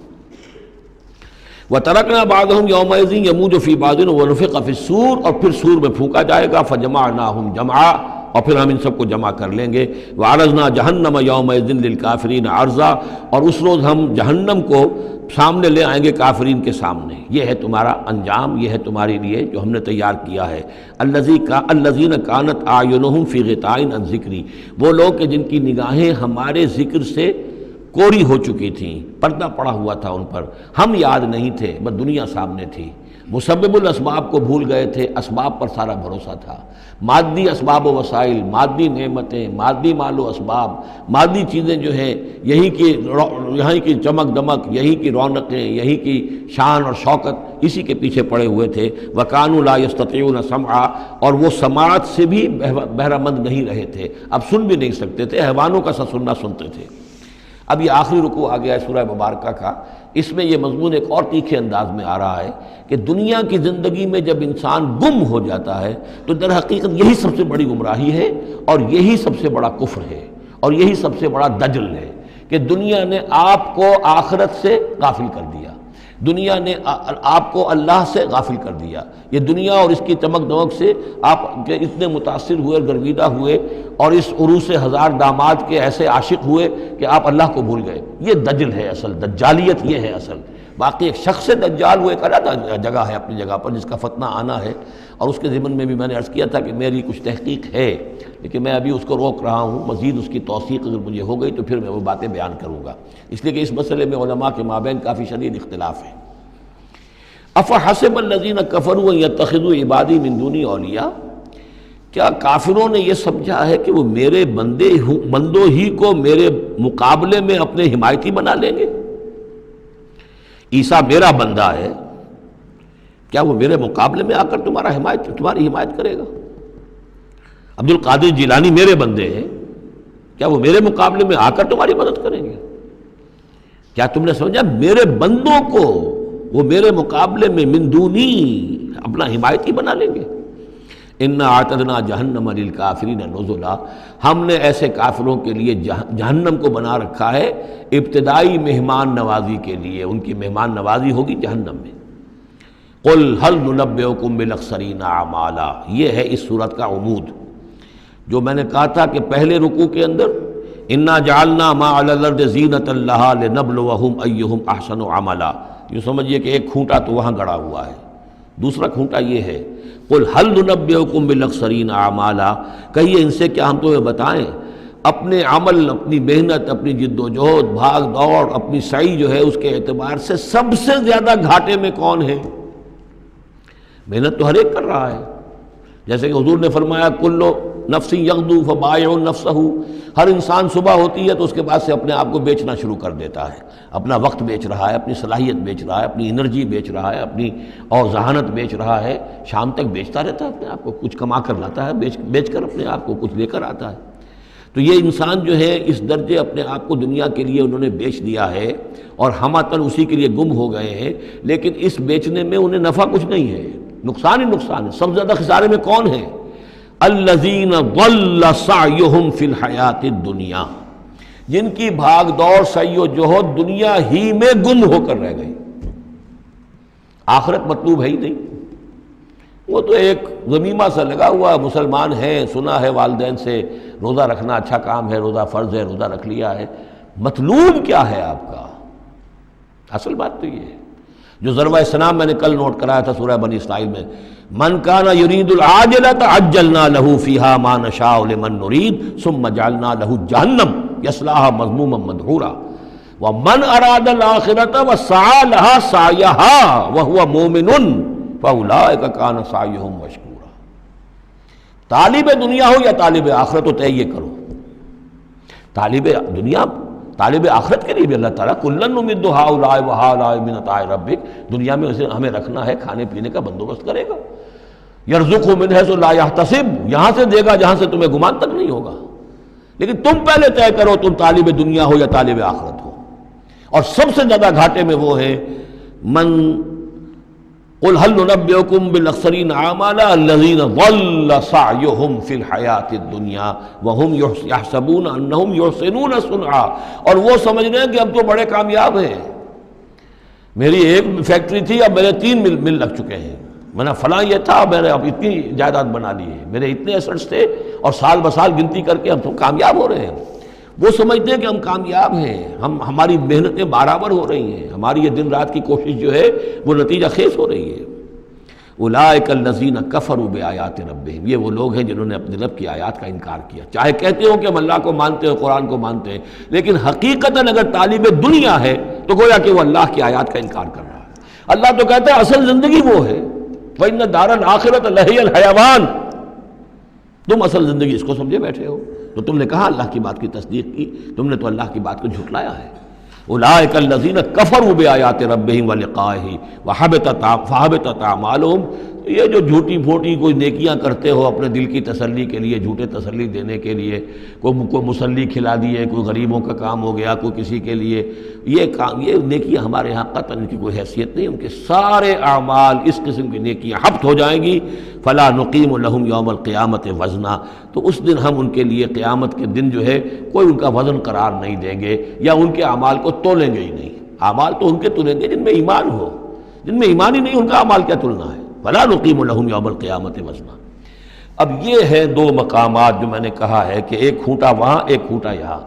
وَتَرَكْنَا بَعْضَهُمْ يَوْمَئِذٍ يَمُوجُ فِي بَعْضٍ وَنُفِخَ فِي الصُّورِ، اور پھر سور میں پھونکا جائے گا، فَجَمَعْنَاهُمْ جَمْعًا، اور پھر ہم ان سب کو جمع کر لیں گے۔ وَعَرَضْنَا جَهَنَّمَ يَوْمَئِذٍ لِلْكَافِرِينَ عَرْضًا، اور اس روز ہم جہنم کو سامنے لے آئیں گے کافرین کے سامنے۔ یہ ہے تمہارا انجام، یہ ہے تمہارے لیے جو ہم نے تیار کیا ہے۔ الَّذِينَ كَانَتْ أَعْيُنُهُمْ فِي غِطَاءٍ عَنْ ذِكْرِي، وہ لوگ کہ جن کی نگاہیں ہمارے ذکر سے کوری ہو چکی تھیں، پردہ پڑا ہوا تھا ان پر، ہم یاد نہیں تھے، بس دنیا سامنے تھی، مسبب الاسباب کو بھول گئے تھے، اسباب پر سارا بھروسہ تھا، مادی اسباب و وسائل، مادی نعمتیں، مادی مال و اسباب، مادی چیزیں جو ہیں، یہیں کی چمک دمک، یہیں کی رونقیں، یہیں کی شان اور شوکت، اسی کے پیچھے پڑے ہوئے تھے۔ وَكَانُوا لَا يَسْتَطِيعُونَ سَمْعًا، اور وہ سماعت سے بھی بہرہ مند نہیں رہے تھے، اب سن بھی نہیں سکتے تھے، حیوانوں کا سا سننا سنتے تھے۔ اب یہ آخری رکوع آ گیا ہے سورہ مبارکہ کا، اس میں یہ مضمون ایک اور تیکھے انداز میں آ رہا ہے کہ دنیا کی زندگی میں جب انسان گم ہو جاتا ہے تو در حقیقت یہی سب سے بڑی گمراہی ہے، اور یہی سب سے بڑا کفر ہے، اور یہی سب سے بڑا دجل ہے کہ دنیا نے آپ کو آخرت سے غافل کر دیا، دنیا نے آپ کو اللہ سے غافل کر دیا۔ یہ دنیا اور اس کی چمک دمک سے آپ کے اتنے متاثر ہوئے، گرویدہ ہوئے، اور اس عروس ہزار داماد کے ایسے عاشق ہوئے کہ آپ اللہ کو بھول گئے۔ یہ دجل ہے اصل، دجالیت یہ ہے اصل۔ باقی ایک شخص دجال وہ ایک علیحدہ جگہ ہے اپنی جگہ پر جس کا فتنہ آنا ہے، اور اس کے ضمن میں بھی میں نے عرض کیا تھا کہ میری کچھ تحقیق ہے، لیکن میں ابھی اس کو روک رہا ہوں، مزید اس کی توثیق اگر مجھے ہو گئی تو پھر میں وہ باتیں بیان کروں گا، اس لیے کہ اس مسئلے میں علماء کے مابین کافی شدید اختلاف ہے۔ افحسب الذین کفروا ان یتخذوا عبادی من دونی اولیاء، کیا کافروں نے یہ سمجھا ہے کہ وہ میرے بندوں ہی کو میرے مقابلے میں اپنے حمایتی بنا لیں گے؟ عیسیٰ میرا بندہ ہے، کیا وہ میرے مقابلے میں آ کر تمہاری حمایت کرے گا؟ عبد القادر جیلانی میرے بندے ہیں، کیا وہ میرے مقابلے میں آ کر تمہاری مدد کریں گے؟ کیا تم نے سمجھا میرے بندوں کو وہ میرے مقابلے میں من دونی اپنا حمایتی بنا لیں گے؟ انا اعتدنا جہنم للکافرین نزلا، ہم نے ایسے کافروں کے لیے جہنم کو بنا رکھا ہے ابتدائی مہمان نوازی کے لیے، ان کی مہمان نوازی ہوگی جہنم میں۔ قل هل ننبئکم بالاخسرین اعمالا، یہ ہے اس صورت کا عمود، جو میں نے کہا تھا کہ پہلے رکوع کے اندر انا جعلنا ما علی الارض زینۃ لہا لنبلوہم ایہم احسن عملا، یوں سمجھیے کہ ایک کھونٹا تو وہاں گڑا ہوا ہے، دوسرا کھونٹا یہ ہے قل هل ننبئکم بالاخسرین اعمالا، کہیے ان سے کیا ہم تمہیں بتائیں اپنے عمل، اپنی محنت، اپنی جد و جہد، بھاگ دوڑ، اپنی سعی جو ہے اس کے اعتبار سے سب سے زیادہ گھاٹے میں کون ہے؟ محنت تو ہر ایک کر رہا ہے، جیسے کہ حضور نے فرمایا کلو نفس یغدو فبائع نفسہ، ہر انسان صبح ہوتی ہے تو اس کے بعد سے اپنے آپ کو بیچنا شروع کر دیتا ہے، اپنا وقت بیچ رہا ہے، اپنی صلاحیت بیچ رہا ہے، اپنی انرجی بیچ رہا ہے، اپنی اور ذہانت بیچ رہا ہے، شام تک بیچتا رہتا ہے اپنے آپ کو، کچھ کما کر لاتا ہے، بیچ کر اپنے آپ کو کچھ لے کر آتا ہے۔ تو یہ انسان جو ہے اس درجے اپنے آپ کو دنیا کے لیے انہوں نے بیچ دیا ہے اور ہماتن اسی کے لیے گم ہو گئے ہیں، لیکن اس بیچنے میں انہیں نفع کچھ نہیں ہے، نقصان ہی نقصان ہے۔ سب سے زیادہ خسارے میں کون ہے؟ الذین ضل سعیہم فی الحیات الدنیا، جن کی بھاگ دوڑ سعی و جہد دنیا ہی میں گم ہو کر رہ گئی، آخرت مطلوب ہے ہی نہیں، وہ تو ایک غمیمہ سا لگا ہوا، مسلمان ہیں، سنا ہے والدین سے روزہ رکھنا اچھا کام ہے، روزہ فرض ہے، روزہ رکھ لیا ہے، مطلوب کیا ہے آپ کا؟ اصل بات تو یہ ہے جو ضربہ اسلام میں نے کل نوٹ کرایا تھا سورہ بنی اسرائیل میں، من کان یرید العاجلۃ عجلنا له فیہا ما نشاء لمن نرید ثم جعلنا له جہنم یصلاها مذموما مدحورا ومن اراد الآخرۃ وسعى لها سعیها وهو مؤمن فاولئک کان سعیہم مشکورا۔ طالب دنیا ہو یا طالب آخرت ہو، طے یہ کرو، طالب دنیا طالب آخرت کے لیے بھی اللہ تعالیٰ کلن نمد ہؤلاء وہؤلاء من عطاء ربک، دنیا میں اسے ہمیں رکھنا ہے، کھانے پینے کا بندوبست کرے گا، یرزق من حیث لا یحتسب، یہاں سے دے گا جہاں سے تمہیں گمان تک نہیں ہوگا، لیکن تم پہلے طے کرو تم طالب دنیا ہو یا طالب آخرت ہو۔ اور سب سے زیادہ گھاٹے میں وہ ہے من قل هل ننبئکم بالاخسرین اعمالا الذین ضل سعیہم فی الحیات الدنیا وہم یحسبون انہم یحسنون صنعا، اور وہ سمجھ رہے ہیں کہ ہم تو بڑے کامیاب ہیں، میری ایک فیکٹری تھی اب میرے 3 مل لگ چکے ہیں، میں نے فلاں یہ تھا میں نے اب اتنی جائیداد بنا لی ہے، میرے اتنے ایسٹس تھے، اور سال بسال گنتی کر کے ہم تو کامیاب ہو رہے ہیں۔ وہ سمجھتے ہیں کہ ہم کامیاب ہیں، ہماری محنتیں برابر ہو رہی ہیں، ہماری یہ دن رات کی کوشش جو ہے وہ نتیجہ خیز ہو رہی ہے۔ اولئک الذین کفروا بآیات ربہم، یہ وہ لوگ ہیں جنہوں نے اپنے رب کی آیات کا انکار کیا، چاہے کہتے ہو کہ ہم اللہ کو مانتے ہیں، قرآن کو مانتے ہیں، لیکن حقیقتاً اگر طالب دنیا ہے تو گویا کہ وہ اللہ کی آیات کا انکار کر رہا ہے۔ اللہ تو کہتا ہے اصل زندگی وہ ہے، وَإِنَّ دَارَ الْآخِرَةَ لَهِيَ الْحَيَوَانُ، تم اصل زندگی اس کو سمجھے بیٹھے ہو، تو تم نے کہا اللہ کی بات کی تصدیق کی، تم نے تو اللہ کی بات کو جھٹلایا ہے۔ اولئک الذین کفروا بآیات ربہم ولقائہ فحبطت اعمالہم، یہ جو جھوٹی پھوٹی کوئی نیکیاں کرتے ہو اپنے دل کی تسلی کے لیے، جھوٹے تسلی دینے کے لیے، کوئی مسلی کھلا دیے، کوئی غریبوں کا کام ہو گیا، کوئی کسی کے لیے، یہ نیکیاں ہمارے ہاں قطعاً ان کی کوئی حیثیت نہیں، ان کے سارے اعمال اس قسم کی نیکیاں حبط ہو جائیں گی۔ فلا نقیم لہم یوم القیامت وزنا، تو اس دن ہم ان کے لیے قیامت کے دن جو ہے کوئی ان کا وزن قرار نہیں دیں گے، یا ان کے اعمال کو تولیں گے ہی نہیں۔ اعمال تو ان کے تلیں گے جن میں ایمان ہو، جن میں ایمان ہی نہیں ان کا اعمال کیا تلنا ہے؟ فلا نقیم لہم یوم القیامت وزنا۔ اب یہ ہیں 2 مقامات جو میں نے کہا ہے کہ ایک کھوٹا وہاں، ایک کھوٹا یہاں،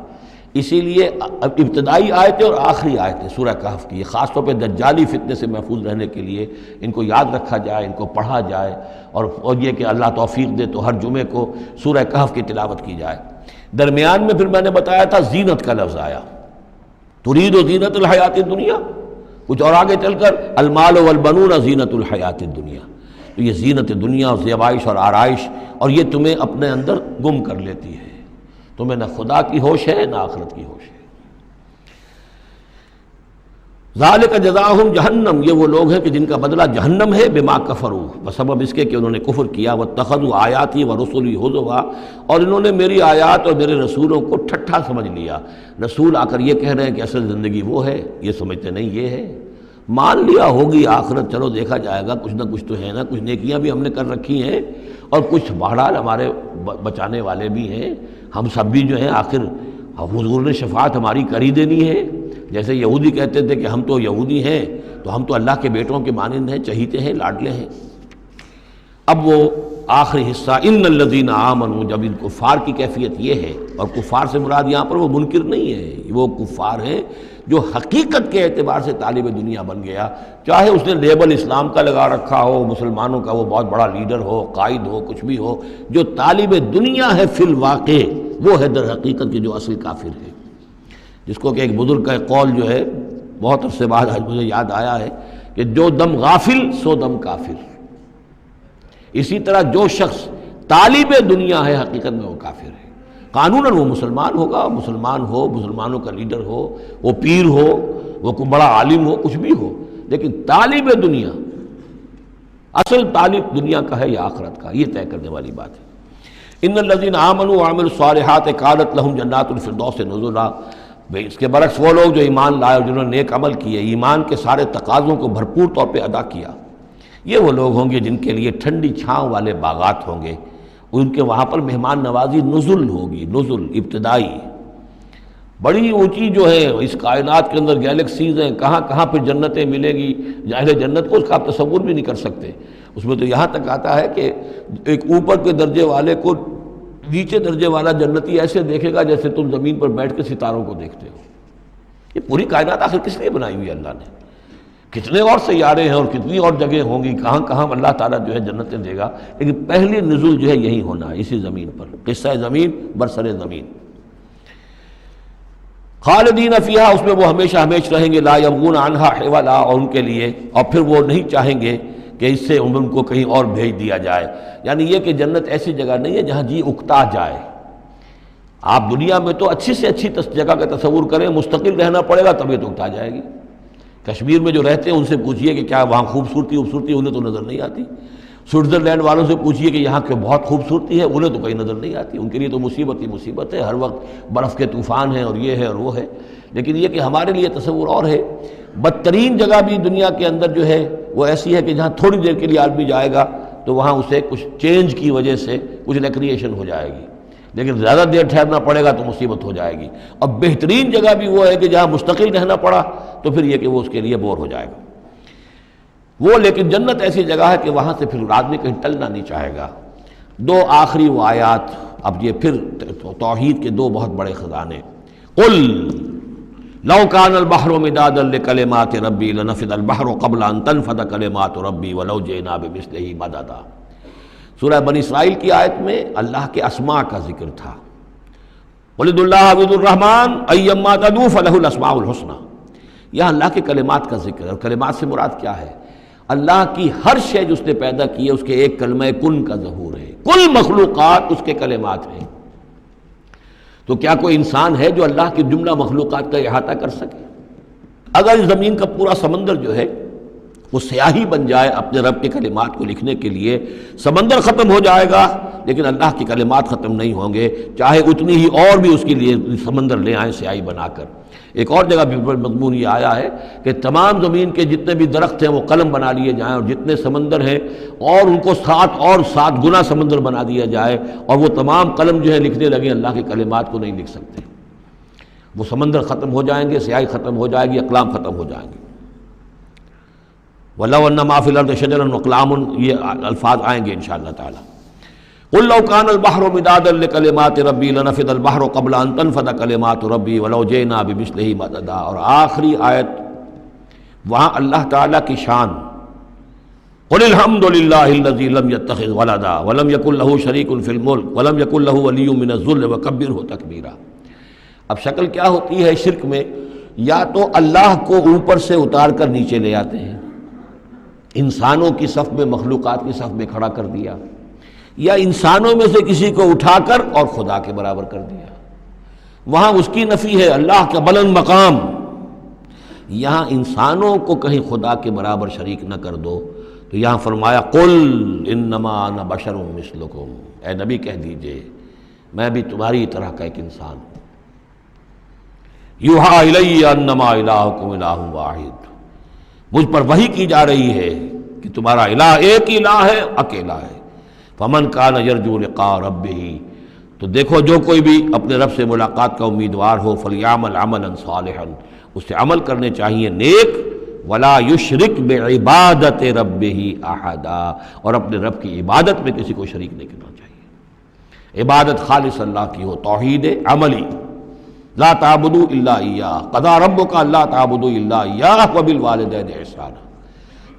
اسی لیے ابتدائی آیتیں اور آخری آیتیں سورہ کہف کی، خاص طور پہ دجالی فتنے سے محفوظ رہنے کے لیے ان کو یاد رکھا جائے، ان کو پڑھا جائے، اور یہ کہ اللہ توفیق دے تو ہر جمعے کو سورہ کہف کی تلاوت کی جائے۔ درمیان میں پھر میں نے بتایا تھا زینت کا لفظ آیا، ترید و زینت الحیات الدنیا، کچھ اور آگے چل کر المال والبنون زینت الحیات الدنیا، تو یہ زینت دنیا اور زیبائش اور آرائش، اور یہ تمہیں اپنے اندر گم کر لیتی ہے، تمہیں نہ خدا کی ہوش ہے نہ آخرت کی ہوش ہے۔ ذالک جزاؤہم جہنم، یہ وہ لوگ ہیں کہ جن کا بدلہ جہنم ہے، بما کفروا، بسبب اس کے کہ انہوں نے کفر کیا، واتخذوا آیاتی ورسلی ہزوا، اور انہوں نے میری آیات اور میرے رسولوں کو ٹھٹھا سمجھ لیا۔ رسول آ کر یہ کہہ رہے ہیں کہ اصل زندگی وہ ہے، یہ سمجھتے نہیں یہ ہے۔ مان لیا ہوگی آخرت، چلو دیکھا جائے گا، کچھ نہ کچھ تو ہے نا، کچھ نیکیاں بھی ہم نے کر رکھی ہیں اور کچھ بہرحال ہمارے بچانے والے بھی ہیں، ہم سب بھی جو ہیں آخر حضور نے شفاعت ہماری کر ہی دینی ہے۔ جیسے یہودی کہتے تھے کہ ہم تو یہودی ہیں تو ہم تو اللہ کے بیٹوں کے مانند ہیں، چہیتے ہیں، لاڈلے ہیں۔ اب وہ آخری حصہ ان الذین آمنوا، جب ان کفار کی کیفیت یہ ہے، اور کفار سے مراد یہاں پر وہ منکر نہیں ہے، وہ کفار ہیں جو حقیقت کے اعتبار سے طالب دنیا بن گیا، چاہے اس نے لیبل اسلام کا لگا رکھا ہو، مسلمانوں کا وہ بہت بڑا لیڈر ہو، قائد ہو، کچھ بھی ہو، جو طالب دنیا ہے فی الواقع وہ ہے در حقیقت کی جو اصل کافر ہے۔ جس کو کہ ایک بزرگ کا قول جو ہے بہت عرصے بعد آج مجھے یاد آیا ہے کہ جو دم غافل سو دم کافر۔ اسی طرح جو شخص طالب دنیا ہے حقیقت میں وہ کافر ہے۔ قانوناً وہ مسلمان ہوگا، مسلمان ہو، مسلمانوں کا لیڈر ہو، وہ پیر ہو، وہ کوئی بڑا عالم ہو، کچھ بھی ہو، لیکن طالب دنیا، اصل طالب دنیا کا ہے یا آخرت کا، یہ طے کرنے والی بات ہے۔ ان الذین آمنوا وعملوا الصالحات کانت لہم جنات الفردوس نزلا، اس کے برعکس وہ لوگ جو ایمان لائے اور جنہوں نے نیک عمل کیے، ایمان کے سارے تقاضوں کو بھرپور طور پہ ادا کیا، یہ وہ لوگ ہوں گے جن کے لیے ٹھنڈی چھاؤں والے باغات ہوں گے، ان کے وہاں پر مہمان نوازی نزل ہوگی، نزل ابتدائی، بڑی اونچی جو ہے اس کائنات کے اندر گیلیکسیز ہیں، کہاں کہاں پہ جنتیں ملیں گی، اہل جنت کو اس کا آپ تصور بھی نہیں کر سکتے۔ اس میں تو یہاں تک آتا ہے کہ ایک اوپر کے درجے والے کو نیچے درجے والا جنتی ایسے دیکھے گا جیسے تم زمین پر بیٹھ کے ستاروں کو دیکھتے ہو۔ یہ پوری کائنات آخر کس لیے بنائی ہوئی اللہ نے؟ کتنے اور سیارے ہیں اور کتنی اور جگہیں ہوں گی، کہاں کہاں اللہ تعالیٰ جو ہے جنتیں دے گا، لیکن پہلی نزول جو ہے یہی ہونا ہے، اسی زمین پر، قصہ زمین برسر زمین۔ خالدین فیہا، اس میں وہ ہمیشہ ہمیشہ رہیں گے، لا یبغون عنہا حولا، اور ان کے لیے اور پھر وہ نہیں چاہیں گے کہ اس سے ان کو کہیں اور بھیج دیا جائے، یعنی یہ کہ جنت ایسی جگہ نہیں ہے جہاں جی اکتا جائے۔ آپ دنیا میں تو اچھی سے اچھی جگہ کا تصور کریں، مستقل رہنا پڑے گا طبیعت اکتا جائے گی۔ کشمیر میں جو رہتے ہیں ان سے پوچھئے کہ کیا وہاں خوبصورتی انہیں تو نظر نہیں آتی، سوئٹزرلینڈ والوں سے پوچھئے کہ یہاں کی بہت خوبصورتی ہے، انہیں تو کہیں نظر نہیں آتی، ان کے لیے تو مصیبت ہی مصیبت ہے، ہر وقت برف کے طوفان ہیں اور یہ ہے اور وہ ہے۔ لیکن یہ کہ ہمارے لیے تصور اور ہے۔ بدترین جگہ بھی دنیا کے اندر جو ہے وہ ایسی ہے کہ جہاں تھوڑی دیر کے لیے آدمی جائے گا تو وہاں اسے کچھ چینج کی وجہ سے کچھ ریکریشن ہو جائے گی، لیکن زیادہ دیر ٹھہرنا پڑے گا تو مصیبت ہو جائے گی۔ اور بہترین جگہ بھی وہ ہے کہ جہاں مستقل رہنا پڑا تو پھر یہ کہ وہ اس کے لیے بور ہو جائے گا وہ، لیکن جنت ایسی جگہ ہے کہ وہاں سے پھر آدمی کہیں ٹلنا نہیں چاہے گا۔ دو آخری وہ آیات، اب یہ پھر توحید کے دو بہت بڑے خزانے۔ قل لو کان البحر مدادا لکلمات ربی لنفد البحر قبل ان تنفد کلمات ربی ولو جئنا بمثلہ مددا۔ سورہ بنی اسرائیل کی آیت میں اللہ کے اسماء کا ذکر تھا، قل ادعوا اللہ او ادعوا الرحمن ایما تدعوا فلہ الاسماء الحسنی۔ یہاں اللہ کے کلمات کا ذکر ہے، اور کلمات سے مراد کیا ہے؟ اللہ کی ہر شے جو اس نے پیدا کی ہے اس کے ایک کلمہ کن کا ظہور ہے، کل مخلوقات اس کے کلمات ہیں۔ تو کیا کوئی انسان ہے جو اللہ کی جملہ مخلوقات کا احاطہ کر سکے؟ اگر اس زمین کا پورا سمندر جو ہے وہ سیاہی بن جائے اپنے رب کے کلمات کو لکھنے کے لیے، سمندر ختم ہو جائے گا لیکن اللہ کے کلمات ختم نہیں ہوں گے، چاہے اتنی ہی اور بھی اس کے لیے سمندر لے آئیں سیاہی بنا کر۔ ایک اور جگہ بھی مضمون یہ آیا ہے کہ تمام زمین کے جتنے بھی درخت ہیں وہ قلم بنا لیے جائیں، اور جتنے سمندر ہیں اور ان کو 7 گنا سمندر بنا دیا جائے، اور وہ تمام قلم جو ہے لکھنے لگے، اللہ کے کلمات کو نہیں لکھ سکتے۔ وہ سمندر ختم ہو جائیں گے، سیاہی ختم ہو جائے گی، اقلام ختم ہو جائیں گے۔ وَلَوْ أَنَّ مَا فِي الْأَرْضِ شَجَرٌ وَأَقْلَامٌ، یہ الفاظ آئیں گے انشاءاللہ تعالی۔ قُل لَّوْ كَانَ الْبَحْرُ مِدَادًا لِّكَلِمَاتِ رَبِّي لَنَفِدَ الْبَحْرُ قَبْلَ أَن تَنفَدَ كَلِمَاتُ رَبِّي وَلَوْ جِئْنَا بِمِثْلِهِ مَدَدًا۔ اور آخری آیت وہاں اللہ تعالیٰ کی شان، قُلِ الْحَمْدُ لِلَّهِ الَّذِي لَمْ يَتَّخِذْ وَلَدًا وَلَمْ يَكُن لَّهُ شَرِيكٌ فِي الْمُلْكِ وَلَمْ يَكُن لَّهُ وَلِيٌّ مِّنَ الذُّلِّ وَكَبِّرْهُ تَكْبِيرًا۔ اب شکل کیا ہوتی ہے شرک میں؟ یا تو اللہ کو اوپر سے اتار کر نیچے لے آتے ہیں، انسانوں کی صف میں، مخلوقات کی صف میں کھڑا کر دیا، یا انسانوں میں سے کسی کو اٹھا کر اور خدا کے برابر کر دیا۔ وہاں اس کی نفی ہے، اللہ کا بلند مقام، یہاں انسانوں کو کہیں خدا کے برابر شریک نہ کر دو، تو یہاں فرمایا قل انما انا بشر مثلکم، اے نبی کہہ دیجئے میں بھی تمہاری طرح کا ایک انسان ہوں، یوحا الی انما الہکم الہ واحد، مجھ پر وحی کی جا رہی ہے کہ تمہارا الہ ایک ہی الہ ہے، اکیلا ہے، فمن کان یرجو لقاء ربہ، تو دیکھو جو کوئی بھی اپنے رب سے ملاقات کا امیدوار ہو، فلیعمل عملا صالحا، اسے عمل کرنے چاہیے نیک، ولا یشرک بعبادت ربہ احدا، اور اپنے رب کی عبادت میں کسی کو شریک نہیں کرنا چاہیے، عبادت خالص اللہ کی ہو، توحید عملی، لا تعبدوا الا ایاہ، قضى ربک الا تعبدوا الا ایاہ وبالوالدین احسانا،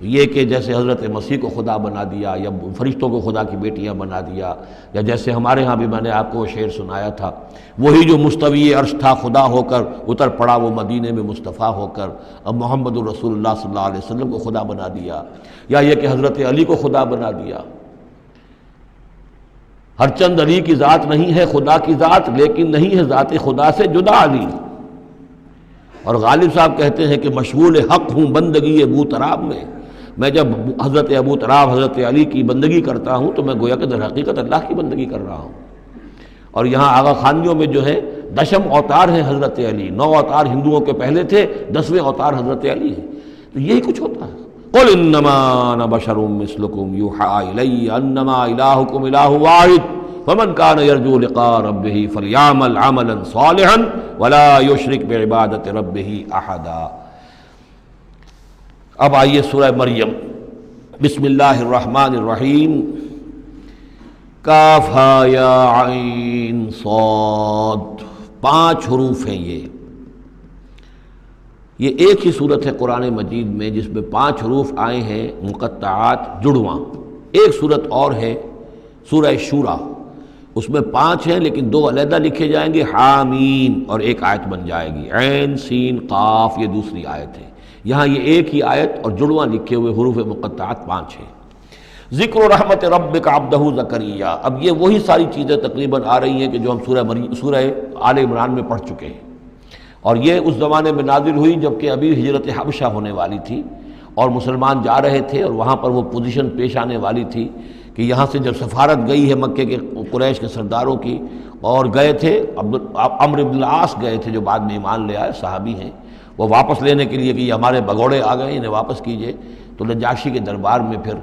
یہ کہ جیسے حضرت مسیح کو خدا بنا دیا یا فرشتوں کو خدا کی بیٹیاں بنا دیا، یا جیسے ہمارے ہاں بھی میں نے آپ کو وہ شعر سنایا تھا، وہی جو مستوی عرش تھا خدا ہو کر اتر پڑا وہ مدینے میں مصطفیٰ ہو کر، اب محمد الرسول اللہ صلی اللہ علیہ وسلم کو خدا بنا دیا، یا یہ کہ حضرت علی کو خدا بنا دیا۔ ہر چند علی کی ذات نہیں ہے خدا کی ذات، لیکن نہیں ہے ذات خدا سے جدا علی۔ اور غالب صاحب کہتے ہیں کہ مشغول حق ہوں بندگی ابو تراب میں، میں جب حضرت ابو تراب حضرت علی کی بندگی کرتا ہوں تو میں گویا کہ در حقیقت اللہ کی بندگی کر رہا ہوں۔ اور یہاں آغا خانیوں میں جو ہے 10 اوتار ہیں حضرت علی، 9 اوتار ہندوؤں کے پہلے تھے، 10ویں اوتار حضرت علی ہیں، تو یہی کچھ ہوتا ہے۔ قل انما انا بشر مثلکم یوحا الی انما الہکم الہ واحد فمن کان یرجو لقاء ربہ فلیعمل عملا صالحا ولا یشرک بعبادت ربہ احدا۔ اب آئیے سورہ مریم، بسم اللہ الرحمن الرحیم، کاف ہا یا عین صاد، 5 حروف ہیں یہ ایک ہی صورت ہے قرآن مجید میں جس میں 5 حروف آئے ہیں مقطعات جڑواں۔ ایک صورت اور ہے سورہ شورى، اس میں 5 ہیں لیکن 2 علیحدہ لکھے جائیں گے، حامیم، اور ایک آیت بن جائے گی، عین سین قاف، یہ دوسری آیت ہے۔ یہاں یہ ایک ہی آیت اور جڑواں لکھے ہوئے حروف مقطعات 5 ہیں۔ ذکر و رحمت ربک عبدہ زکریا، اب یہ وہی ساری چیزیں تقریباً آ رہی ہیں کہ جو ہم سورہ آل عمران میں پڑھ چکے ہیں، اور یہ اس زمانے میں نازل ہوئی جبکہ ابھی ہجرت حبشہ ہونے والی تھی اور مسلمان جا رہے تھے، اور وہاں پر وہ پوزیشن پیش آنے والی تھی کہ یہاں سے جب سفارت گئی ہے مکے کے قریش کے سرداروں کی، اور گئے تھے عمرو بن العاص گئے تھے جو بعد میں ایمان لے آئے، صحابی ہیں، وہ واپس لینے کے لیے کہ یہ ہمارے بگوڑے آ گئے انہیں واپس کیجئے، تو نجاشی کے دربار میں پھر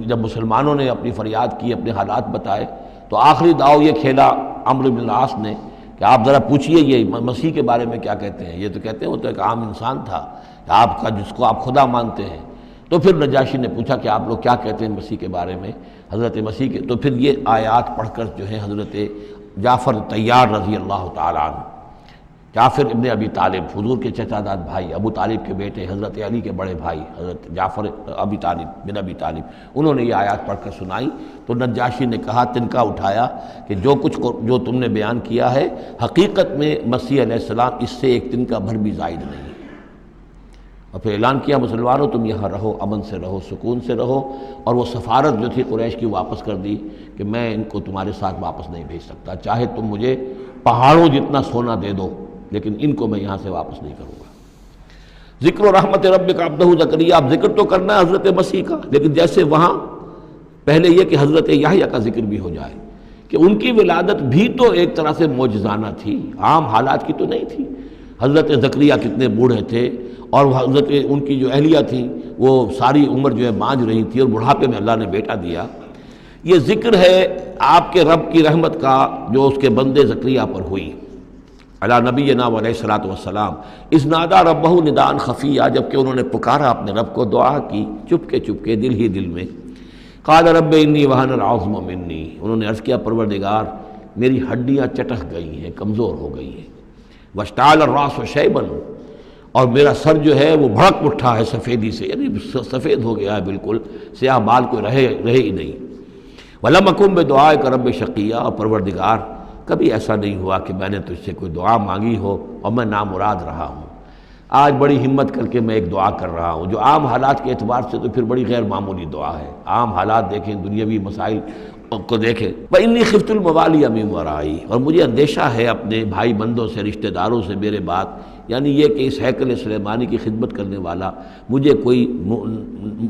جب مسلمانوں نے اپنی فریاد کی، اپنے حالات بتائے، تو آخری داؤ یہ کھیلا عمرو بن العاص نے کہ آپ ذرا پوچھئے یہ مسیح کے بارے میں کیا کہتے ہیں، یہ تو کہتے ہیں وہ تو ایک عام انسان تھا آپ کا جس کو آپ خدا مانتے ہیں۔ تو پھر نجاشی نے پوچھا کہ آپ لوگ کیا کہتے ہیں مسیح کے بارے میں، حضرت مسیح کے، تو پھر یہ آیات پڑھ کر جو ہے حضرت جعفر طیار رضی اللہ تعالیٰ عنہ، جعفر ابن ابی طالب، حضور کے چچا داد بھائی، ابو طالب کے بیٹے، حضرت علی کے بڑے بھائی حضرت جعفر ابی طالب بن ابی طالب، انہوں نے یہ آیات پڑھ کر سنائی، تو نجاشی نے کہا، تنکا اٹھایا کہ جو تم نے بیان کیا ہے حقیقت میں مسیح علیہ السلام اس سے ایک تنکا بھر بھی زائد نہیں ہے، اور پھر اعلان کیا مسلمانوں تم یہاں رہو، امن سے رہو، سکون سے رہو، اور وہ سفارت جو تھی قریش کی واپس کر دی کہ میں ان کو تمہارے ساتھ واپس نہیں بھیج سکتا، چاہے تم مجھے پہاڑوں جتنا سونا دے دو لیکن ان کو میں یہاں سے واپس نہیں کروں گا۔ ذکر و رحمت ربک عبدہ زکریا، اب ذکر تو کرنا ہے حضرت مسیح کا، لیکن جیسے وہاں پہلے یہ کہ حضرت یحییٰ کا ذکر بھی ہو جائے کہ ان کی ولادت بھی تو ایک طرح سے معجزانہ تھی، عام حالات کی تو نہیں تھی۔ حضرت زکریا کتنے بوڑھے تھے، اور حضرت ان کی جو اہلیہ تھیں وہ ساری عمر جو ہے بانجھ رہی تھی، اور بڑھاپے میں اللہ نے بیٹا دیا۔ یہ ذکر ہے آپ کے رب کی رحمت کا جو اس کے بندے زکریا پر ہوئی، علی نبینا علیہ الصلوۃ والسلام، اذ نادى ربہ نداء خفیا، جبکہ انہوں نے پکارا اپنے رب کو، دعا کی چپکے چپکے دل ہی دل میں، قال رب انی وہن العظم منی، انہوں نے عرض کیا پروردگار میری ہڈیاں چٹک گئی ہیں، کمزور ہو گئی ہیں، واشتعل الراس شیبا، اور میرا سر جو ہے وہ بھڑک اٹھا ہے سفیدی سے، یعنی سفید ہو گیا ہے بالکل، سیاہ بال کوئی رہے ہی نہیں، ولم اکن بدعائک رب شقیا، اور پروردگار کبھی ایسا نہیں ہوا کہ میں نے تجھ سے کوئی دعا مانگی ہو اور میں نامراد رہا ہوں۔ آج بڑی ہمت کر کے میں ایک دعا کر رہا ہوں جو عام حالات کے اعتبار سے تو پھر بڑی غیر معمولی دعا ہے، عام حالات دیکھیں، دنیاوی مسائل کو دیکھیں، وَإِنِّي خِفْتُ الْمَوَالِيَ مِنْ وَرَائِي، اور مجھے اندیشہ ہے اپنے بھائی بندوں سے، رشتہ داروں سے میرے بعد یعنی یہ کہ اس ہیکل سلیمانی کی خدمت کرنے والا مجھے کوئی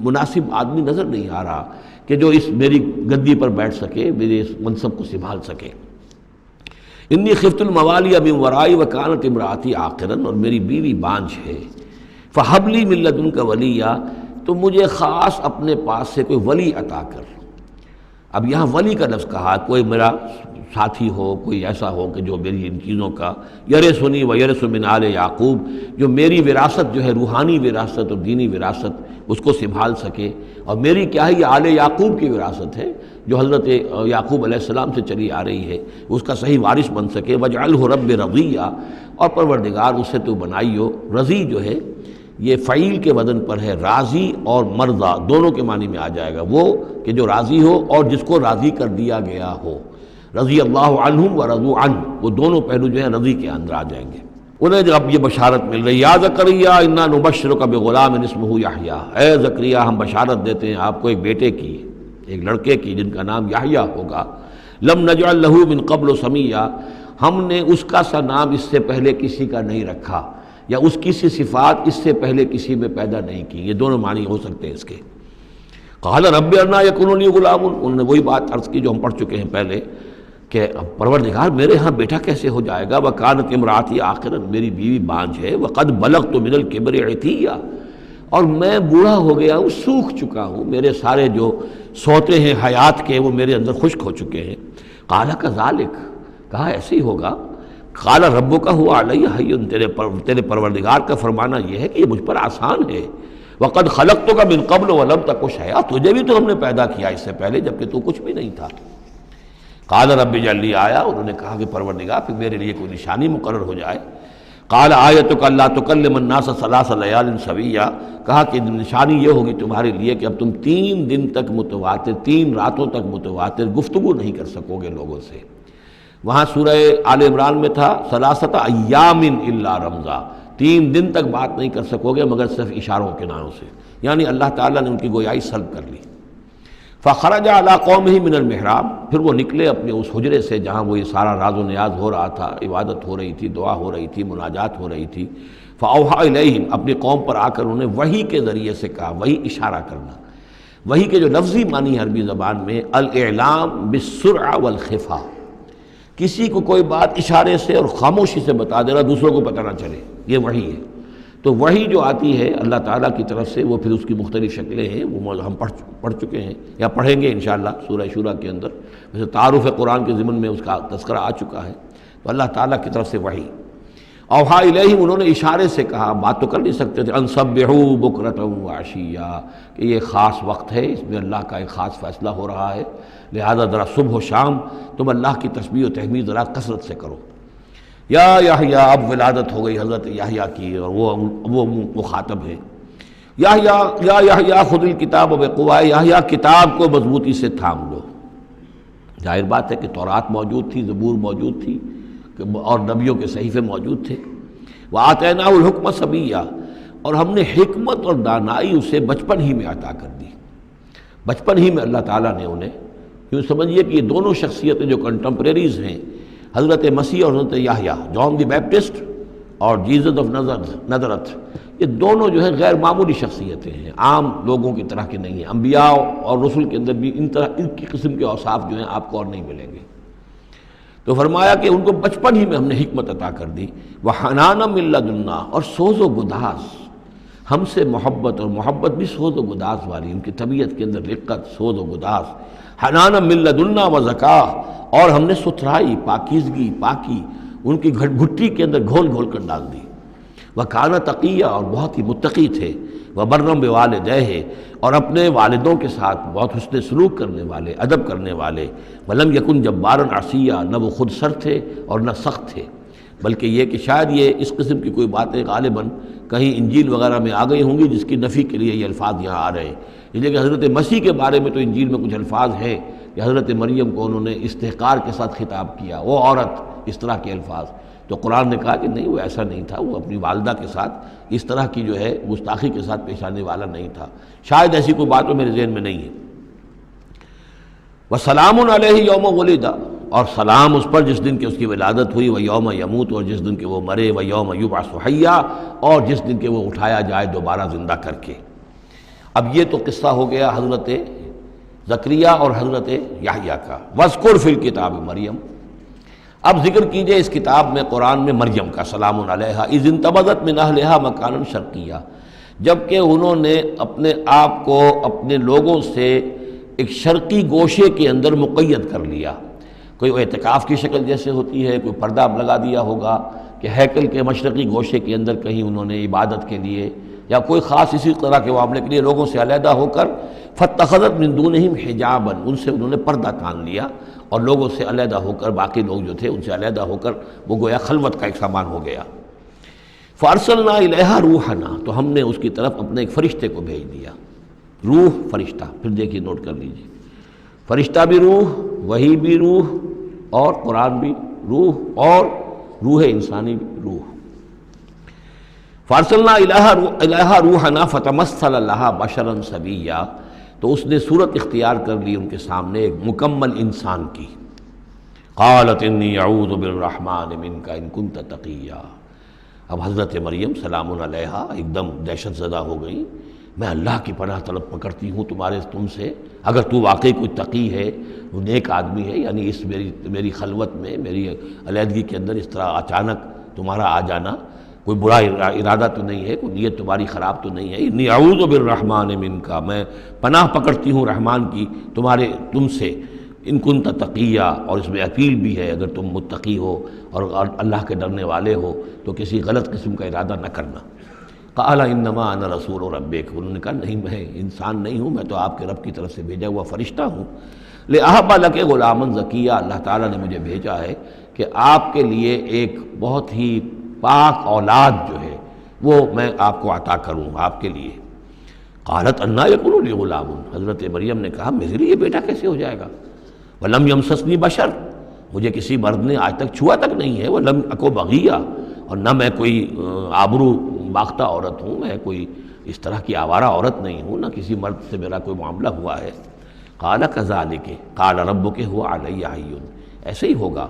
مناسب آدمی نظر نہیں آ رہا کہ جو اس میری گدی پر بیٹھ سکے، میرے اس منصب کو سنبھال سکے۔ انی خفت الموالی من ورائی وکانت امراتی عاقرن، اور میری بیوی بانجھ ہے، فہب لی من لدنک ولیہ، تو مجھے خاص اپنے پاس سے کوئی ولی عطا کر۔ اب یہاں ولی کا لفظ کہا، کوئی میرا ساتھی ہو، کوئی ایسا ہو کہ جو میری ان چیزوں کا یرثنی و یرث من آل یعقوب، جو میری وراثت جو ہے روحانی وراثت اور دینی وراثت اس کو سنبھال سکے، اور میری کیا ہے یہ آل یعقوب کی وراثت ہے جو حضرت یعقوب علیہ السلام سے چلی آ رہی ہے، اس کا صحیح وارث بن سکے۔ وجعلہ رب رضیہ، اور پروردگار اسے تو بنائیو۔ رضی جو ہے یہ فعیل کے وزن پر ہے، راضی اور مرضی دونوں کے معنی میں آ جائے گا، وہ کہ جو راضی ہو اور جس کو راضی کر دیا گیا ہو۔ رضی اللہ عنہم ورضوا عنہ، وہ دونوں پہلو جو ہیں رضی کے اندر آ جائیں گے۔ انہیں جب یہ بشارت مل رہی، یا زکریا انا نبشرک بغلام اسمہ یحییٰ، اے زکریا ہم بشارت دیتے ہیں آپ کو ایک بیٹے کی، ایک لڑکے کی جن کا نام یحییٰ ہوگا۔ لم نجعل لہ من قبل سمیہ، ہم نے اس کا سا نام اس سے پہلے کسی کا نہیں رکھا، یا اس کی سی صفات اس سے پہلے کسی میں پیدا نہیں کی۔ یہ دونوں معنی ہو سکتے ہیں اس کے۔ قال رب انا یکون لی غلام، انہوں نے وہی بات عرض کی جو ہم پڑھ چکے ہیں پہلے کہ پروردگار میرے ہاں بیٹا کیسے ہو جائے گا۔ وکانت امراتی عاقرا، میری بیوی بانجھ ہے۔ وقد بلغت من الکبر عتیہ، اور میں بوڑھا ہو گیا ہوں، سوکھ چکا ہوں، میرے سارے جو سوتے ہیں حیات کے وہ میرے اندر خشک ہو چکے ہیں۔ قال کذالک، کہا ایسے ہی ہوگا۔ قال ربک هو علی ہین، تیرے پروردگار کا فرمانا یہ ہے کہ یہ مجھ پر آسان ہے۔ وقد خلقتک من قبل ولم تک شیئا، تجھے بھی تو ہم نے پیدا کیا اس سے پہلے جبکہ تو کچھ بھی نہیں تھا۔ قال رب اجعل لی آیا، انہوں نے کہا کہ پروردگار پھر میرے لیے کوئی نشانی مقرر ہو جائے۔ قال آیتک الا تکلم الناس ثلاث لیال سویا، کہا کہ نشانی یہ ہوگی تمہارے لیے کہ اب تم 3 دن تک متواتر، 3 راتوں تک متواتر گفتگو نہیں کر سکو گے لوگوں سے۔ وہاں سورہ آل عمران میں تھا ثلاثۃ ایام الا رمزا، 3 دن تک بات نہیں کر سکو گے مگر صرف اشاروں کے نام سے، یعنی اللہ تعالیٰ نے ان کی گویائی سلب کر لی۔ فخرج علی قومہ من المحراب، پھر وہ نکلے اپنے اس حجرے سے جہاں وہ یہ سارا راز و نیاز ہو رہا تھا، عبادت ہو رہی تھی، دعا ہو رہی تھی، مناجات ہو رہی تھی۔ فاوحی الیہم، اپنی قوم پر آ کر انہیں وحی کے ذریعے سے کہا، وحی اشارہ کرنا۔ وحی کے جو لفظی معنی ہے عربی زبان میں الاعلام بالسرعہ والخفا، کسی کو کوئی بات اشارے سے اور خاموشی سے بتا دینا، دوسروں کو پتہ نہ چلے، یہ وحی ہے۔ تو وحی جو آتی ہے اللہ تعالیٰ کی طرف سے، وہ پھر اس کی مختلف شکلیں ہیں، وہ ہم پڑھ چکے ہیں یا پڑھیں گے انشاءاللہ سورہ شورا کے اندر، ویسے تعارف قرآن کے ضمن میں اس کا تذکرہ آ چکا ہے۔ تو اللہ تعالیٰ کی طرف سے وحی۔ اوحا الیہم، انہوں نے اشارے سے کہا، بات تو کر نہیں سکتے تھے، ان سبحوا بکرۃ وعشیا، کہ یہ خاص وقت ہے، اس میں اللہ کا ایک خاص فیصلہ ہو رہا ہے، لہذا ذرا صبح و شام تم اللہ کی تسبیح و تحمید ذرا کثرت سے کرو۔ یا یحییٰ، اب ولادت ہو گئی حضرت یحییٰ کی، اور وہ مخاطب ہے۔ یا یحییٰ خذ الکتاب بقوہ، یحییٰ کتاب کو مضبوطی سے تھام لو۔ ظاہر بات ہے کہ تورات موجود تھی، زبور موجود تھی، اور نبیوں کے صحیفے موجود تھے۔ وآتیناہ الحکم صبیہ، اور ہم نے حکمت اور دانائی اسے بچپن ہی میں عطا کر دی، بچپن ہی میں اللہ تعالیٰ نے انہیں، یوں سمجھیے کہ یہ دونوں شخصیتیں جو کنٹمپریریز ہیں، حضرت مسیح اور حضرت یحییٰ، جان دی بیپٹسٹ اور جیزس آف نظرت، یہ دونوں جو ہیں غیر معمولی شخصیتیں ہیں، عام لوگوں کی طرح کی نہیں ہیں۔ انبیاء اور رسل کے اندر بھی ان کی قسم کے اوصاف جو ہیں آپ کو اور نہیں ملیں گے۔ تو فرمایا کہ ان کو بچپن ہی میں ہم نے حکمت عطا کر دی۔ وحنانا من لدنا، اور سوز و گداز، ہم سے محبت، اور محبت بھی سوز و گداز والی، ان کی طبیعت کے اندر رقت، سوز و گداز۔ حنانا من لدنا وزکاہ، اور ہم نے ستھرائی، پاکیزگی، پاکی ان کی گھٹی کے اندر گھول گھول کر ڈال دی۔ وکانا تقیہ، اور بہت ہی متقی تھے۔ وبرم بوالدیہ، اور اپنے والدوں کے ساتھ بہت حسن سلوک کرنے والے، ادب کرنے والے۔ ولم یکن جبارا عصیا، نہ وہ خود سر تھے اور نہ سخت تھے، بلکہ یہ کہ شاید یہ اس قسم کی کوئی باتیں غالباً کہیں انجیل وغیرہ میں آ گئی ہوں گی جس کی نفی کے لیے یہ الفاظ یہاں آ رہے ہیں۔ اس لیے کہ حضرت مسیح کے بارے میں تو انجیل میں کچھ الفاظ ہیں کہ حضرت مریم کو انہوں نے استحقار کے ساتھ خطاب کیا، وہ عورت، اس طرح کے الفاظ۔ تو قرآن نے کہا کہ نہیں، وہ ایسا نہیں تھا، وہ اپنی والدہ کے ساتھ اس طرح کی جو ہے گستاخی کے ساتھ پیش آنے والا نہیں تھا۔ شاید ایسی کوئی بات تو میرے ذہن میں نہیں ہے۔ وسلام علیہ یوم ولد، اور سلام اس پر جس دن کہ اس کی ولادت ہوئی، ویوم یموت، اور جس دن کہ وہ مرے، ویوم یبعث حیا، اور جس دن کہ وہ اٹھایا جائے دوبارہ زندہ کر کے۔ اب یہ تو قصہ ہو گیا حضرت زکریا اور حضرت یحییٰ کا۔ وَاذْكُرْ فِي الْكِتَابِ مریم، اب ذکر کیجئے اس کتاب میں، قرآن میں، مریم کا سلام علیہا اذ انتبذت من اہلہا مکانا شرقیہ، جبکہ انہوں نے اپنے آپ کو اپنے لوگوں سے ایک شرقی گوشے کے اندر مقید کر لیا۔ کوئی اعتکاف کی شکل جیسے ہوتی ہے، کوئی پردہ لگا دیا ہوگا کہ ہیکل کے مشرقی گوشے کے اندر کہیں انہوں نے عبادت کے لیے یا کوئی خاص اسی طرح کے معاملے کے لیے لوگوں سے علیحدہ ہو کر، فاتخذت من دونہم حجابا، ان سے انہوں نے پردہ تان لیا اور لوگوں سے علیحدہ ہو کر، باقی لوگ جو تھے ان سے علیحدہ ہو کر وہ گویا خلوت کا ایک سامان ہو گیا۔ فارسلنا الیہا روحنا، تو ہم نے اس کی طرف اپنے ایک فرشتے کو بھیج دیا۔ روح فرشتہ، پھر دیکھیے نوٹ کر لیجیے، فرشتہ بھی روح، وحی بھی روح، اور قرآن بھی روح، اور روح انسانی بھی روح۔ فارسلنا الیہا روحنا فتمثل لہا بشرا سویا، تو اس نے صورت اختیار کر لی ان کے سامنے ایک مکمل انسان کی۔ قالت انی اعوذ بالرحمن منک ان کنت تقیا، اب حضرت مریم سلام علیہا ایک دم دہشت زدہ ہو گئی، میں اللہ کی پناہ طلب پکڑتی ہوں تم سے، اگر تو واقعی کوئی تقی ہے، وہ نیک آدمی ہے، یعنی اس میری خلوت میں، میری علیحدگی کے اندر اس طرح اچانک تمہارا آ جانا کوئی برا ارادہ تو نہیں ہے، کوئی نیت تمہاری خراب تو نہیں ہے۔ انی اعوذ بالرحمن منک، میں پناہ پکڑتی ہوں رحمان کی تم سے، ان کنت تقیہ، اور اس میں اپیل بھی ہے اگر تم متقی ہو اور اللہ کے ڈرنے والے ہو تو کسی غلط قسم کا ارادہ نہ کرنا۔ قال انما انا رسول ربک، انہوں نے کہا نہیں، میں انسان نہیں ہوں، میں تو آپ کے رب کی طرف سے بھیجا ہوا فرشتہ ہوں۔ لأہب لک غلاما زکیہ، اللہ تعالیٰ نے مجھے بھیجا ہے کہ آپ کے لیے ایک بہت ہی پاک اولاد جو ہے وہ میں آپ کو عطا کروں آپ کے لیے۔ قالت انا یکون لی غلام، حضرت مریم نے کہا میرے لیے بیٹا کیسے ہو جائے گا؟ ولم یمسسنی بشر، مجھے کسی مرد نے آج تک چھوا تک نہیں ہے، ولم اکو بغیہ، اور نہ میں کوئی آبرو باختہ عورت ہوں، میں کوئی اس طرح کی آوارہ عورت نہیں ہوں، نہ کسی مرد سے میرا کوئی معاملہ ہوا ہے۔ قال کذالک قال ربک هو علی حی، ایسے ہی ہوگا،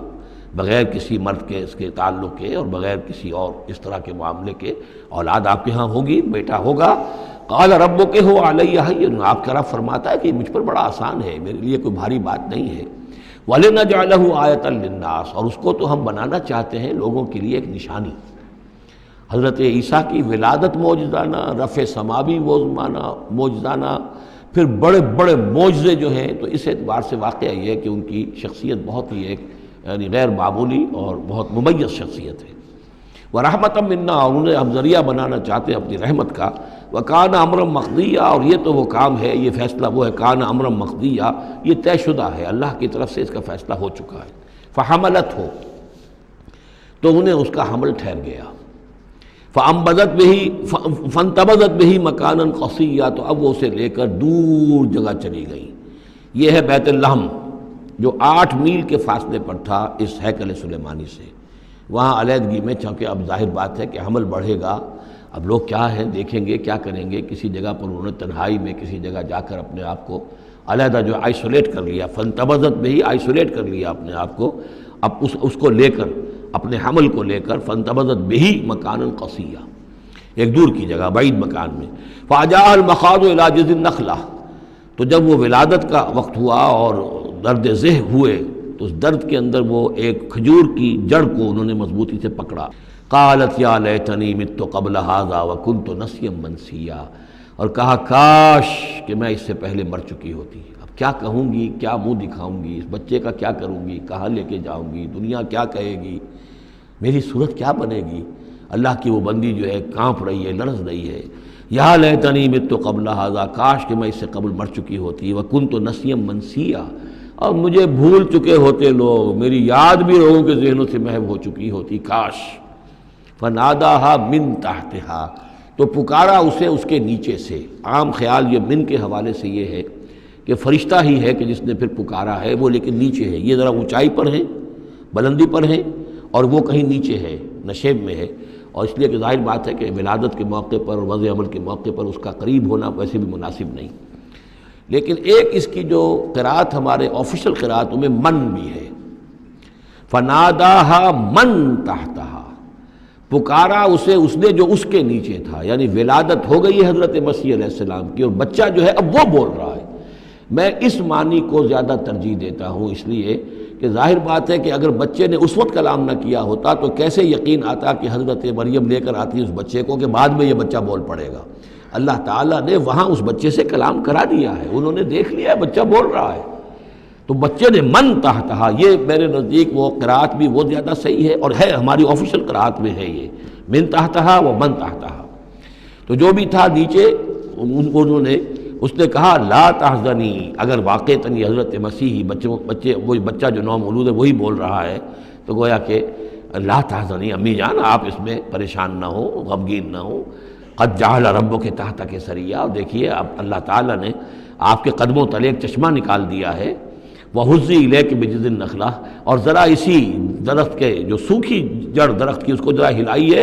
بغیر کسی مرد کے اس کے تعلق کے اور بغیر کسی اور اس طرح کے معاملے کے اولاد آپ کے ہاں ہوگی، بیٹا ہوگا۔ قال ربک هو علی حی، آپ کا رب فرماتا ہے کہ مجھ پر بڑا آسان ہے، میرے لیے کوئی بھاری بات نہیں ہے۔ وَلِنَجْعَلَهُ آیَةً لِلنَّاسِ، اور اس کو تو ہم بنانا چاہتے ہیں لوگوں کے لیے ایک نشانی۔ حضرت عیسیٰ کی ولادت معجزانہ، رفع سماوی معجزانہ، پھر بڑے بڑے معجزے جو ہیں، تو اس اعتبار سے واقعہ یہ ہے کہ ان کی شخصیت بہت ہی ایک یعنی غیر معمولی اور بہت ممیز شخصیت ہے۔ وَرَحْمَةً مِنَّا، اور انہیں ہم ذریعہ بنانا چاہتے ہیں اپنی رحمت کا۔ وَكَانَ أَمْرًا مَقْضِيًّا، اور یہ تو وہ کام ہے، یہ فیصلہ وہ ہے، کان امرا مقضیہ، یہ طے شدہ ہے، اللہ کی طرف سے اس کا فیصلہ ہو چکا ہے۔ فحملتہ، تو انہیں اس کا حمل ٹھہر گیا۔ فانتبذت بہ مکانا قصیا، تو اب وہ اسے لے کر دور جگہ چلی گئی۔ یہ ہے بیت لحم جو 8 میل کے فاصلے پر تھا اس ہیکل سلیمانی سے، وہاں علیحدگی میں، چونکہ اب ظاہر بات ہے کہ حمل بڑھے گا، اب لوگ کیا ہیں دیکھیں گے، کیا کریں گے، کسی جگہ پر انہوں نے تنہائی میں کسی جگہ جا کر اپنے آپ کو علیحدہ جو آئسولیٹ کر لیا، فانتبذت بہ، آئسولیٹ کر لیا اپنے آپ کو، اب اس کو لے کر، اپنے حمل کو لے کر، فانتبذت بہ مکانا قصیا، ایک دور کی جگہ، بعید مکان میں۔ فاجاء المخاض الی جذع النخلہ، تو جب وہ ولادت کا وقت ہوا اور درد ذہ ہوئے تو اس درد کے اندر وہ ایک کھجور کی جڑ کو انہوں نے مضبوطی سے پکڑا۔ قالت یا لیتنی مت قبل ھذا وکنت نسیا منسیا، اور کہا کاش کہ میں اس سے پہلے مر چکی ہوتی، اب کیا کہوں گی، کیا منہ دکھاؤں گی، اس بچے کا کیا کروں گی، کہاں لے کے جاؤں گی، دنیا کیا کہے گی، میری صورت کیا بنے گی۔ اللہ کی وہ بندی جو ہے کانپ رہی ہے، لرز رہی ہے۔ یا لیتنی مت قبل ھذا، کاش کہ میں اس سے قبل مر چکی ہوتی، وکنت نسیا منسیا، اور مجھے بھول چکے ہوتے لوگ، میری یاد بھی لوگوں کے ذہنوں سے محو ہو چکی ہوتی، کاش۔ فناداہا من تحتہا، تو پکارا اسے اس کے نیچے سے۔ عام خیال یہ من کے حوالے سے یہ ہے کہ فرشتہ ہی ہے کہ جس نے پھر پکارا ہے، وہ لیکن نیچے ہے، یہ ذرا اونچائی پر ہے، بلندی پر ہے، اور وہ کہیں نیچے ہے، نشیب میں ہے، اور اس لیے کہ ظاہر بات ہے کہ ولادت کے موقع پر اور وضع عمل کے موقع پر اس کا قریب ہونا ویسے بھی مناسب نہیں۔ لیکن ایک اس کی جو قرأت ہمارے آفیشل قرأتوں میں من بھی ہے، فناداہا من تحتہا، پکارا اسے اس نے جو اس کے نیچے تھا، یعنی ولادت ہو گئی ہے حضرت مسیح علیہ السلام کی اور بچہ جو ہے اب وہ بول رہا ہے۔ میں اس معنی کو زیادہ ترجیح دیتا ہوں، اس لیے کہ ظاہر بات ہے کہ اگر بچے نے اس وقت کلام نہ کیا ہوتا تو کیسے یقین آتا کہ حضرت مریم لے کر آتی اس بچے کو کہ بعد میں یہ بچہ بول پڑے گا۔ اللہ تعالیٰ نے وہاں اس بچے سے کلام کرا دیا ہے، انہوں نے دیکھ لیا ہے بچہ بول رہا ہے، تو بچے نے من تحتہا، یہ میرے نزدیک وہ قرأت بھی وہ زیادہ صحیح ہے اور ہے ہماری آفیشیل قرأت میں ہے یہ من تحتہا و من تحتہا۔ تو جو بھی تھا نیچے انہوں نے اس نے کہا لا تحزنی، اگر واقعتاً یہ حضرت مسیحی وہی بچہ جو نو مولود ہے وہی بول رہا ہے تو گویا کہ لا تحزنی امی جان آپ اس میں پریشان نہ ہو، غمگین نہ ہو، قد جعل ربک تحتک سریا، اور دیکھیے اب اللہ تعالیٰ نے آپ کے قدموں تلے ایک چشمہ نکال دیا ہے، وَحُزِّ إِلَيْكِ بِجِذِعِ النَّخْلَةِ، اور ذرا اسی درخت کے جو سوکھی جڑ درخت کی اس کو ذرا ہلائیے،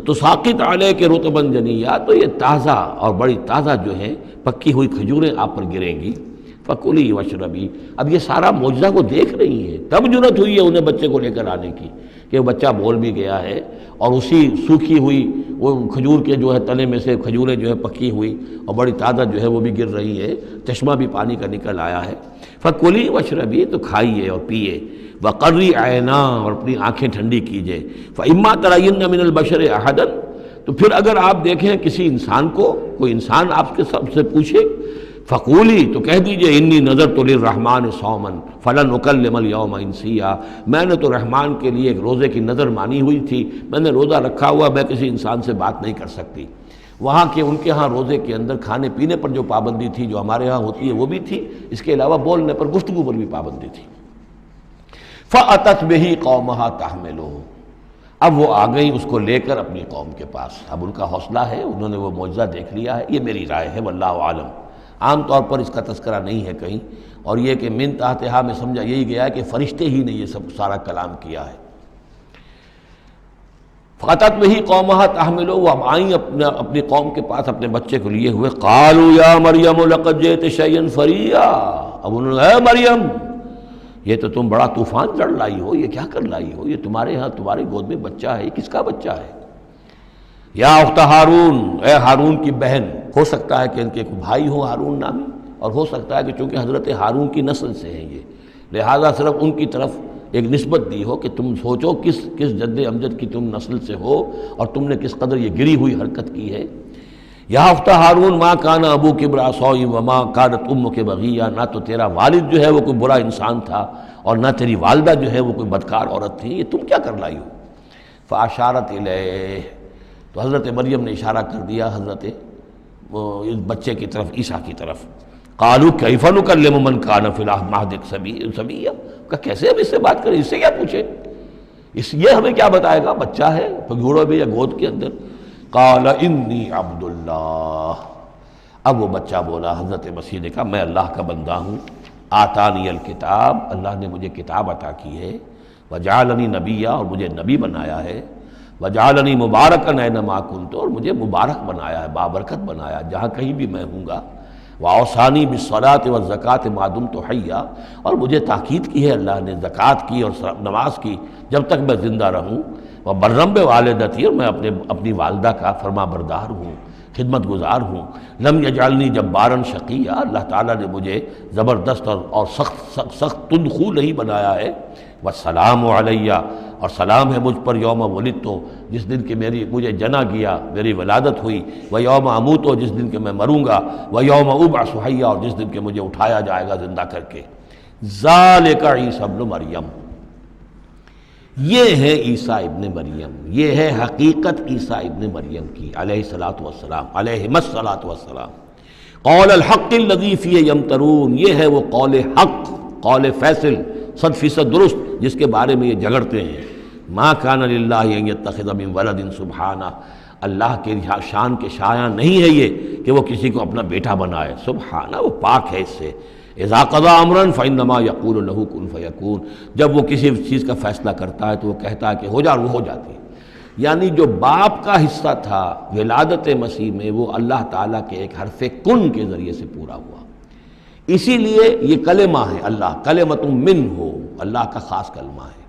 تساقط علیک رطبا جنیا، تو یہ تازہ اور بڑی تازہ جو ہے پکی ہوئی کھجوریں آپ پر گریں گی، فَكُلِي وَاشْرَبِي۔ اب یہ سارا معجزہ کو دیکھ رہی ہیں، تب جرأت ہوئی ہے انہیں بچے کو لے کر آنے کی کہ وہ بچہ بول بھی گیا ہے اور اسی سوکھی ہوئی وہ کھجور کے جو ہے تنے میں سے کھجوریں جو ہے پکی ہوئی اور بڑی تازہ جو ہے وہ بھی گر رہی ہے، چشمہ بھی پانی کا نکل آیا ہے۔ فَكُلِي وَاشْرَبِي، تو کھائیے اور پیئے، وَقَرِّ عَيْنًا، اور اپنی آنکھیں ٹھنڈی کیجیے، فَإِمَّا تَرَيِنَّ مِنَ الْبَشَرِ أَحَدًا، تو پھر اگر آپ دیکھیں کسی انسان کو، کوئی انسان آپ کے سب سے پوچھے، فقولی، تو کہہ دیجئے انی نذرت للرحمن صوما فلن اکلم اليوم انسیا، میں نے تو رحمان کے لیے ایک روزے کی نظر مانی ہوئی تھی، میں نے روزہ رکھا ہوا، میں کسی انسان سے بات نہیں کر سکتی۔ وہاں کے ان کے ہاں روزے کے اندر کھانے پینے پر جو پابندی تھی جو ہمارے ہاں ہوتی ہے وہ بھی تھی، اس کے علاوہ بولنے پر، گفتگو پر بھی پابندی تھی۔ فأتت بہ قومہا تحملہ، اب وہ آ گئی اس کو لے کر اپنی قوم کے پاس، اب ان کا حوصلہ ہے، انہوں نے وہ معجزہ دیکھ لیا ہے، یہ میری رائے ہے واللہ عالم، عام طور پر اس کا تذکرہ نہیں ہے کہیں، اور یہ کہ من تحتہا میں سمجھا یہی گیا ہے کہ فرشتے ہی نے یہ سب سارا کلام کیا ہے۔ فَأَتَتْ بِهِ قَوْمَهَا تَحْمِلُهُ، وہ اب آئیں اپنی قوم کے پاس اپنے بچے کو لیے ہوئے، قَالُوا يَا مَرْيَمُ لَقَدْ جِئْتِ شَيْئًا فَرِيًّا، اب انہوں نے، اے مریم یہ تو تم بڑا طوفان چڑھ لائی ہو، یہ کیا کر لائی ہو، یہ تمہارے ہاں تمہاری گود میں بچہ ہے، یہ کس کا بچہ ہے؟ یا اخت ہارون، اے ہارون کی بہن، ہو سکتا ہے کہ ان کے ایک بھائی ہو ہارون نامی، اور ہو سکتا ہے کہ چونکہ حضرت ہارون کی نسل سے ہیں یہ، لہذا صرف ان کی طرف ایک نسبت دی ہو کہ تم سوچو کس جد امجد کی تم نسل سے ہو اور تم نے کس قدر یہ گری ہوئی حرکت کی ہے۔ یا اخت ہارون ما کان ابوک امرأ سوء وما کانت امک بغیہ، نہ تو تیرا والد جو ہے وہ کوئی برا انسان تھا اور نہ تیری والدہ جو ہے وہ کوئی بدکار عورت تھی، یہ تم کیا کر لائی ہو؟ فاشارت الیہ، تو حضرت مریم نے اشارہ کر دیا حضرت اس بچے کی طرف، عیسیٰ کی طرف۔ قالوا کیف نکلم من کان فی المہد صبیا، کہ کیسے ہم اس سے بات کریں، اس سے کیا پوچھیں، یہ ہمیں کیا بتائے گا، بچہ ہے پگھوڑوں میں یا گود کے اندر۔ قال انی عبد اللہ، اب وہ بچہ بولا، حضرت مسیح نے کہا میں اللہ کا بندہ ہوں، آتانی الکتاب، اللہ نے مجھے کتاب عطا کی ہے، وجعلنی نبیا، اور مجھے نبی بنایا ہے، وجعلنی مبارکا اینما کنت، اور مجھے مبارک بنایا ہے، بابرکت بنایا جہاں کہیں بھی میں ہوں گا، واوصانی بالصلاۃ والزکاۃ ما دمت حیا، اور مجھے تاکید کی ہے اللہ نے زکوٰۃ کی اور نماز کی جب تک میں زندہ رہوں، وبرم بوالدتی، اور میں اپنی والدہ کا فرما بردار ہوں، خدمت گزار ہوں، لم یجعلنی جبارا شقیا، اللہ تعالیٰ نے مجھے زبردست اور سخت تندخو نہیں بنایا ہے، والسلام علیہ، اور سلام ہے مجھ پر یوم ولدت، جس دن کہ مجھے جنا گیا، میری ولادت ہوئی، ویوم اموت، جس دن کہ میں مروں گا، ویوم ابعث حیا، اور جس دن کہ مجھے اٹھایا جائے گا زندہ کر کے۔ ذالک عیسی ابن مریم، یہ ہے عیسیٰ ابن مریم، یہ ہے حقیقت عیسیٰ ابن مریم کی علیہ الصلاۃ والسلام، علیہم الصلاۃ والسلام۔ قول الحق الذی فیہ یمترون، یہ ہے وہ قول حق، قول فیصل 100% درست جس کے بارے میں یہ جھگڑتے ہیں۔ ما کان للہ ان یتخذ من ولد سبحانہ، اللہ کے شان کے شایع نہیں ہے یہ کہ وہ کسی کو اپنا بیٹا بنائے، سبحانہ، وہ پاک ہے اس سے۔ اذا قضى امرا فانما يقول له كن فيكون، جب وہ کسی چیز کا فیصلہ کرتا ہے تو وہ کہتا ہے کہ ہو جا، وہ ہو جاتی ہے۔ یعنی جو باپ کا حصہ تھا ولادت مسیح میں وہ اللہ تعالیٰ کے ایک حرف کن کے ذریعے سے پورا ہوا، اسی لیے یہ کلمہ ہے، اللہ کلمۃ من ہو، اللہ کا خاص کلمہ ہے۔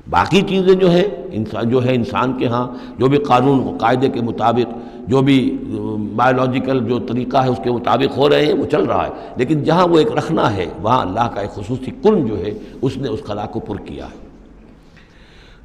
باقی چیزیں جو ہیں انسان کے ہاں جو بھی قانون و قاعدے کے مطابق، جو بھی بایولوجیکل جو طریقہ ہے اس کے مطابق ہو رہے ہیں وہ چل رہا ہے، لیکن جہاں وہ ایک رکھنا ہے وہاں اللہ کا ایک خصوصی کن جو ہے اس نے اس خلا کو پر کیا ہے۔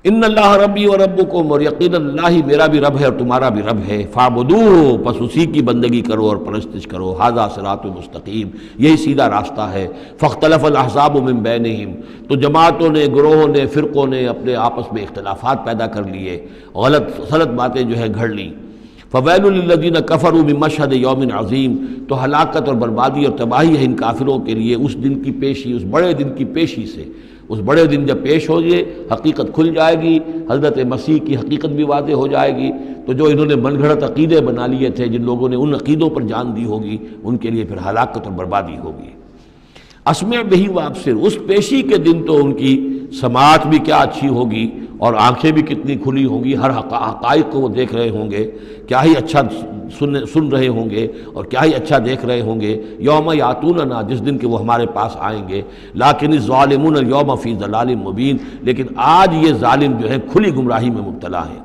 ان اللہ ربی و ربکم، اور یقینا اللہ میرا بھی رب ہے اور تمہارا بھی رب ہے، فاعبدوہ، پس اسی کی بندگی کرو اور پرستش کرو، ھذا صراط مستقیم، یہی سیدھا راستہ ہے۔ فاختلف الاحزاب من بینہم، تو جماعتوں نے، گروہوں نے، فرقوں نے اپنے آپس میں اختلافات پیدا کر لیے، غلط باتیں جو ہے گھڑ لیں۔ فویل للذین کفروا من مشہد یوم عظیم، تو ہلاکت اور بربادی اور تباہی ہے ان کافروں کے لیے اس دن کی پیشی، اس بڑے دن کی پیشی سے۔ اس بڑے دن جب پیش ہوگی حقیقت کھل جائے گی، حضرت مسیح کی حقیقت بھی واضح ہو جائے گی، تو جو انہوں نے من گھڑت عقیدے بنا لیے تھے، جن لوگوں نے ان عقیدوں پر جان دی ہوگی، ان کے لیے پھر ہلاکت اور بربادی ہوگی۔ اسمع بہی وابصر، اس پیشی کے دن تو ان کی سماعت بھی کیا اچھی ہوگی اور آنکھیں بھی کتنی کھلی ہوں گی، ہر حقائق کو وہ دیکھ رہے ہوں گے، کیا ہی اچھا سن رہے ہوں گے اور کیا ہی اچھا دیکھ رہے ہوں گے۔ یوم یاتوننا، جس دن کہ وہ ہمارے پاس آئیں گے، لیکن الظالمون اليوم فی ضلال مبین، لیکن آج یہ ظالم جو ہے کھلی گمراہی میں مبتلا ہیں۔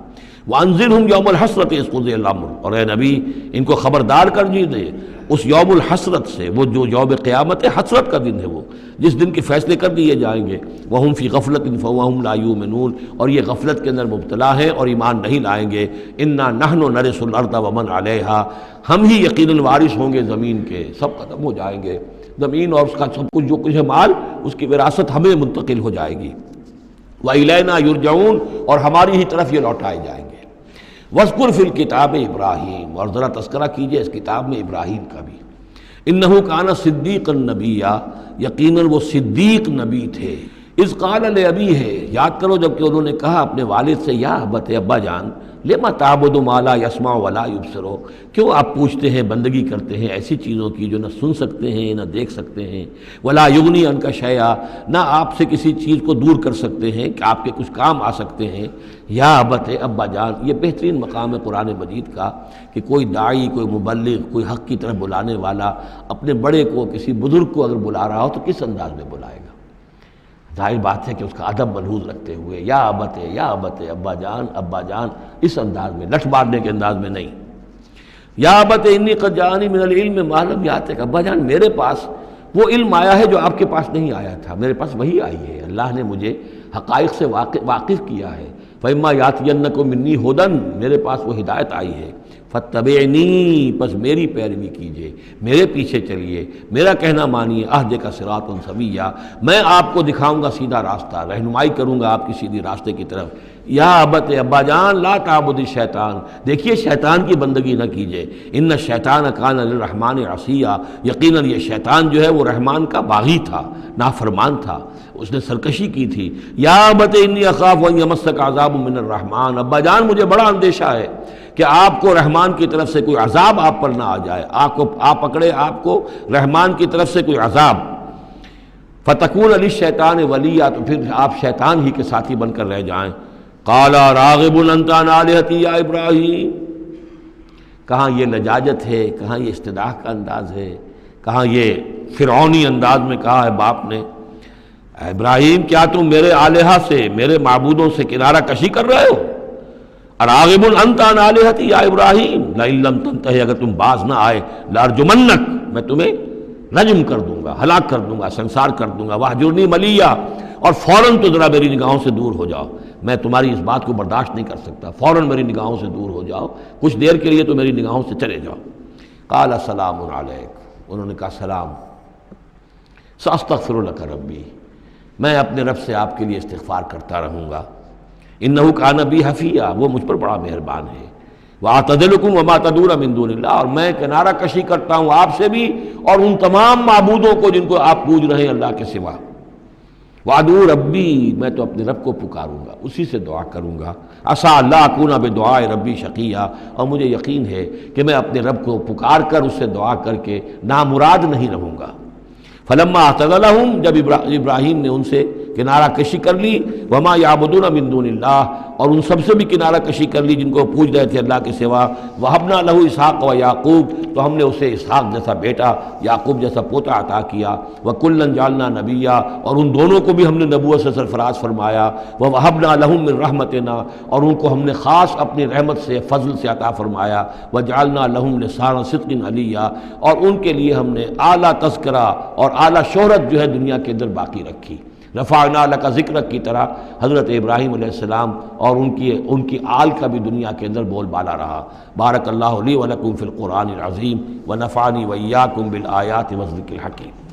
وانذرہم یوم الحسرۃ اذ قضی الامر، اور اے نبی ان کو خبردار کر دیجیے اس یوم الحسرت سے، وہ جو یوم قیامت ہے، حسرت کا دن ہے وہ، جس دن کے فیصلے کر دیے جائیں گے۔ وہم فی غفلۃ فہم لا یؤمنون، اور یہ غفلت کے اندر مبتلا ہیں اور ایمان نہیں لائیں گے۔ انا نحن نرث الارض ومن علیہا، ہم ہی یقیناً وارث ہوں گے زمین کے، سب ختم ہو جائیں گے، زمین اور اس کا سب کچھ جو کچھ ہے مال، اس کی وراثت ہمیں منتقل ہو جائے گی۔ وَإِلَيْنَا يُرْجَعُونَ، اور ہماری ہی طرف یہ لوٹائے جائیں گے۔ وَاذْكُرْ فِي الْكِتَابِ ابراہیم، اور ذرا تذکرہ کیجئے اس کتاب میں ابراہیم کا بھی۔ انہ کان صدیقا نبیا، یقیناً وہ صدیق نبی تھے۔ اذ قال لابیہ، یاد کرو جب کہ انہوں نے کہا اپنے والد سے، یا ابت، ابا جان، لما تعبد ما لا يسمع ولا يبصر، کیوں آپ پوچھتے ہیں، بندگی کرتے ہیں ایسی چیزوں کی جو نہ سن سکتے ہیں نہ دیکھ سکتے ہیں، ولا یغنی عنک شیئا، نہ آپ سے کسی چیز کو دور کر سکتے ہیں کہ آپ کے کچھ کام آ سکتے ہیں۔ یا ابت، ابا جان، یہ بہترین مقام ہے قرآن مجید کا کہ کوئی داعی، کوئی مبلغ، کوئی حق کی طرف بلانے والا اپنے بڑے کو، کسی بزرگ کو اگر بلا رہا ہو تو کس انداز میں بلائے گا؟ ظاہر بات ہے کہ اس کا ادب ملحوظ رکھتے ہوئے، یا ابت، یا ابت، ابا جان، ابا جان، اس انداز میں، لٹ مارنے کے انداز میں نہیں۔ یا ابت انی قد جاءنی من العلم ما لم یاتک، ابا جان میرے پاس وہ علم آیا ہے جو آپ کے پاس نہیں آیا تھا، میرے پاس وہی آئی ہے، اللہ نے مجھے حقائق سے واقف کیا ہے۔ فإما یأتینکم منی ھدی، میرے پاس وہ ہدایت آئی ہے، فاتبعنی، پس میری پیروی کیجئے، میرے پیچھے چلیے، میرا کہنا مانیے، اہدک صراطا سویا، میں آپ کو دکھاؤں گا سیدھا راستہ، رہنمائی کروں گا آپ کی سیدھی راستے کی طرف۔ یا ابت، ابا جان، لا تعبد الشیطان، دیکھیے شیطان کی بندگی نہ کیجئے، ان الشیطان کان للرحمن عصیا، یقیناً یہ شیطان جو ہے وہ رحمان کا باغی تھا، نافرمان تھا، اس نے سرکشی کی تھی۔ یا ابت انی اخاف ان یمسک عذاب من الرحمن، ابا جان مجھے بڑا اندیشہ ہے کہ آپ کو رحمان کی طرف سے کوئی عذاب آپ پر نہ آ جائے، آپ پکڑے آپ کو رحمان کی طرف سے کوئی عذاب۔ فتکون للشیطان ولیا، تو پھر آپ شیطان ہی کے ساتھی بن کر رہ جائیں۔ قال راغب انت عن آلہتی یا ابراہیم، کہاں یہ لجاجت ہے، کہاں یہ استدعاء کا انداز ہے، کہاں یہ فرعونی انداز میں کہا ہے باپ نے، اے ابراہیم کیا تم میرے آلہہ سے، میرے معبودوں سے کنارہ کشی کر رہے ہو؟ اراغب انت عن آلہتی یا ابراہیم لئن لم تنتہی، اگر تم باز نہ آئے، لارجمنک، میں تمہیں رجم کر دوں گا، ہلاک کر دوں گا، سنسار کر دوں گا، واہجرنی ملیہ، اور فوراً تو ذرا میری نگاہوں سے دور ہو جاؤ، میں تمہاری اس بات کو برداشت نہیں کر سکتا، فوراً میری نگاہوں سے دور ہو جاؤ، کچھ دیر کے لیے تو میری نگاہوں سے چلے جاؤ۔ قال سلام علیک، انہوں نے کہا سلام، ساستغفر لک ربی، میں اپنے رب سے آپ کے لیے استغفار کرتا رہوں گا، انہ کان بی حفیہ، وہ مجھ پر بڑا مہربان ہے، واعتزلکم وما تدعون من دون اللہ، اور میں کنارہ کشی کرتا ہوں آپ سے بھی اور ان تمام معبودوں کو جن کو آپ پوج رہے ہیں اللہ کے سوا۔ وادعو ربی، میں تو اپنے رب کو پکاروں گا، اسی سے دعا کروں گا، عسیٰ اللہ اکون بدعاء ربی شقیہ، اور مجھے یقین ہے کہ میں اپنے رب کو پکار کر اس سے دعا کر کے نامراد نہیں رہوں گا۔ فلما اعتزلہم، جب ابراہیم نے ان سے کنارہ کشی کر لی، وما یعبدون من دون اللہ، اور ان سب سے بھی کنارہ کشی کر لی جن کو پوج رہے تھے اللہ کے سوا۔ وہبنا لہ اسحاق و یعقوب، تو ہم نے اسے اسحاق جیسا بیٹا، یعقوب جیسا پوتا عطا کیا۔ وکلا جعلنا نبیا، اور ان دونوں کو بھی ہم نے نبوت سے سرفراز فرمایا۔ ووہبنا لہم من رحمتنا، اور ان کو ہم نے خاص اپنی رحمت سے فضل سے عطا فرمایا۔ وجعلنا لہم لسان صدق علیا، اور ان کے لیے ہم نے اعلیٰ تذکرہ اور اعلیٰ شہرت جو ہے دنیا کے اندر باقی رکھی۔ رفعنا لک ذکرک کی طرح حضرت ابراہیم علیہ السلام اور ان کی آل کا بھی دنیا کے اندر بول بالا رہا۔ بارک اللہ لی ولکم فی القرآن العظیم ونفعنی وإیاکم بالآیات والذکر الحکیم۔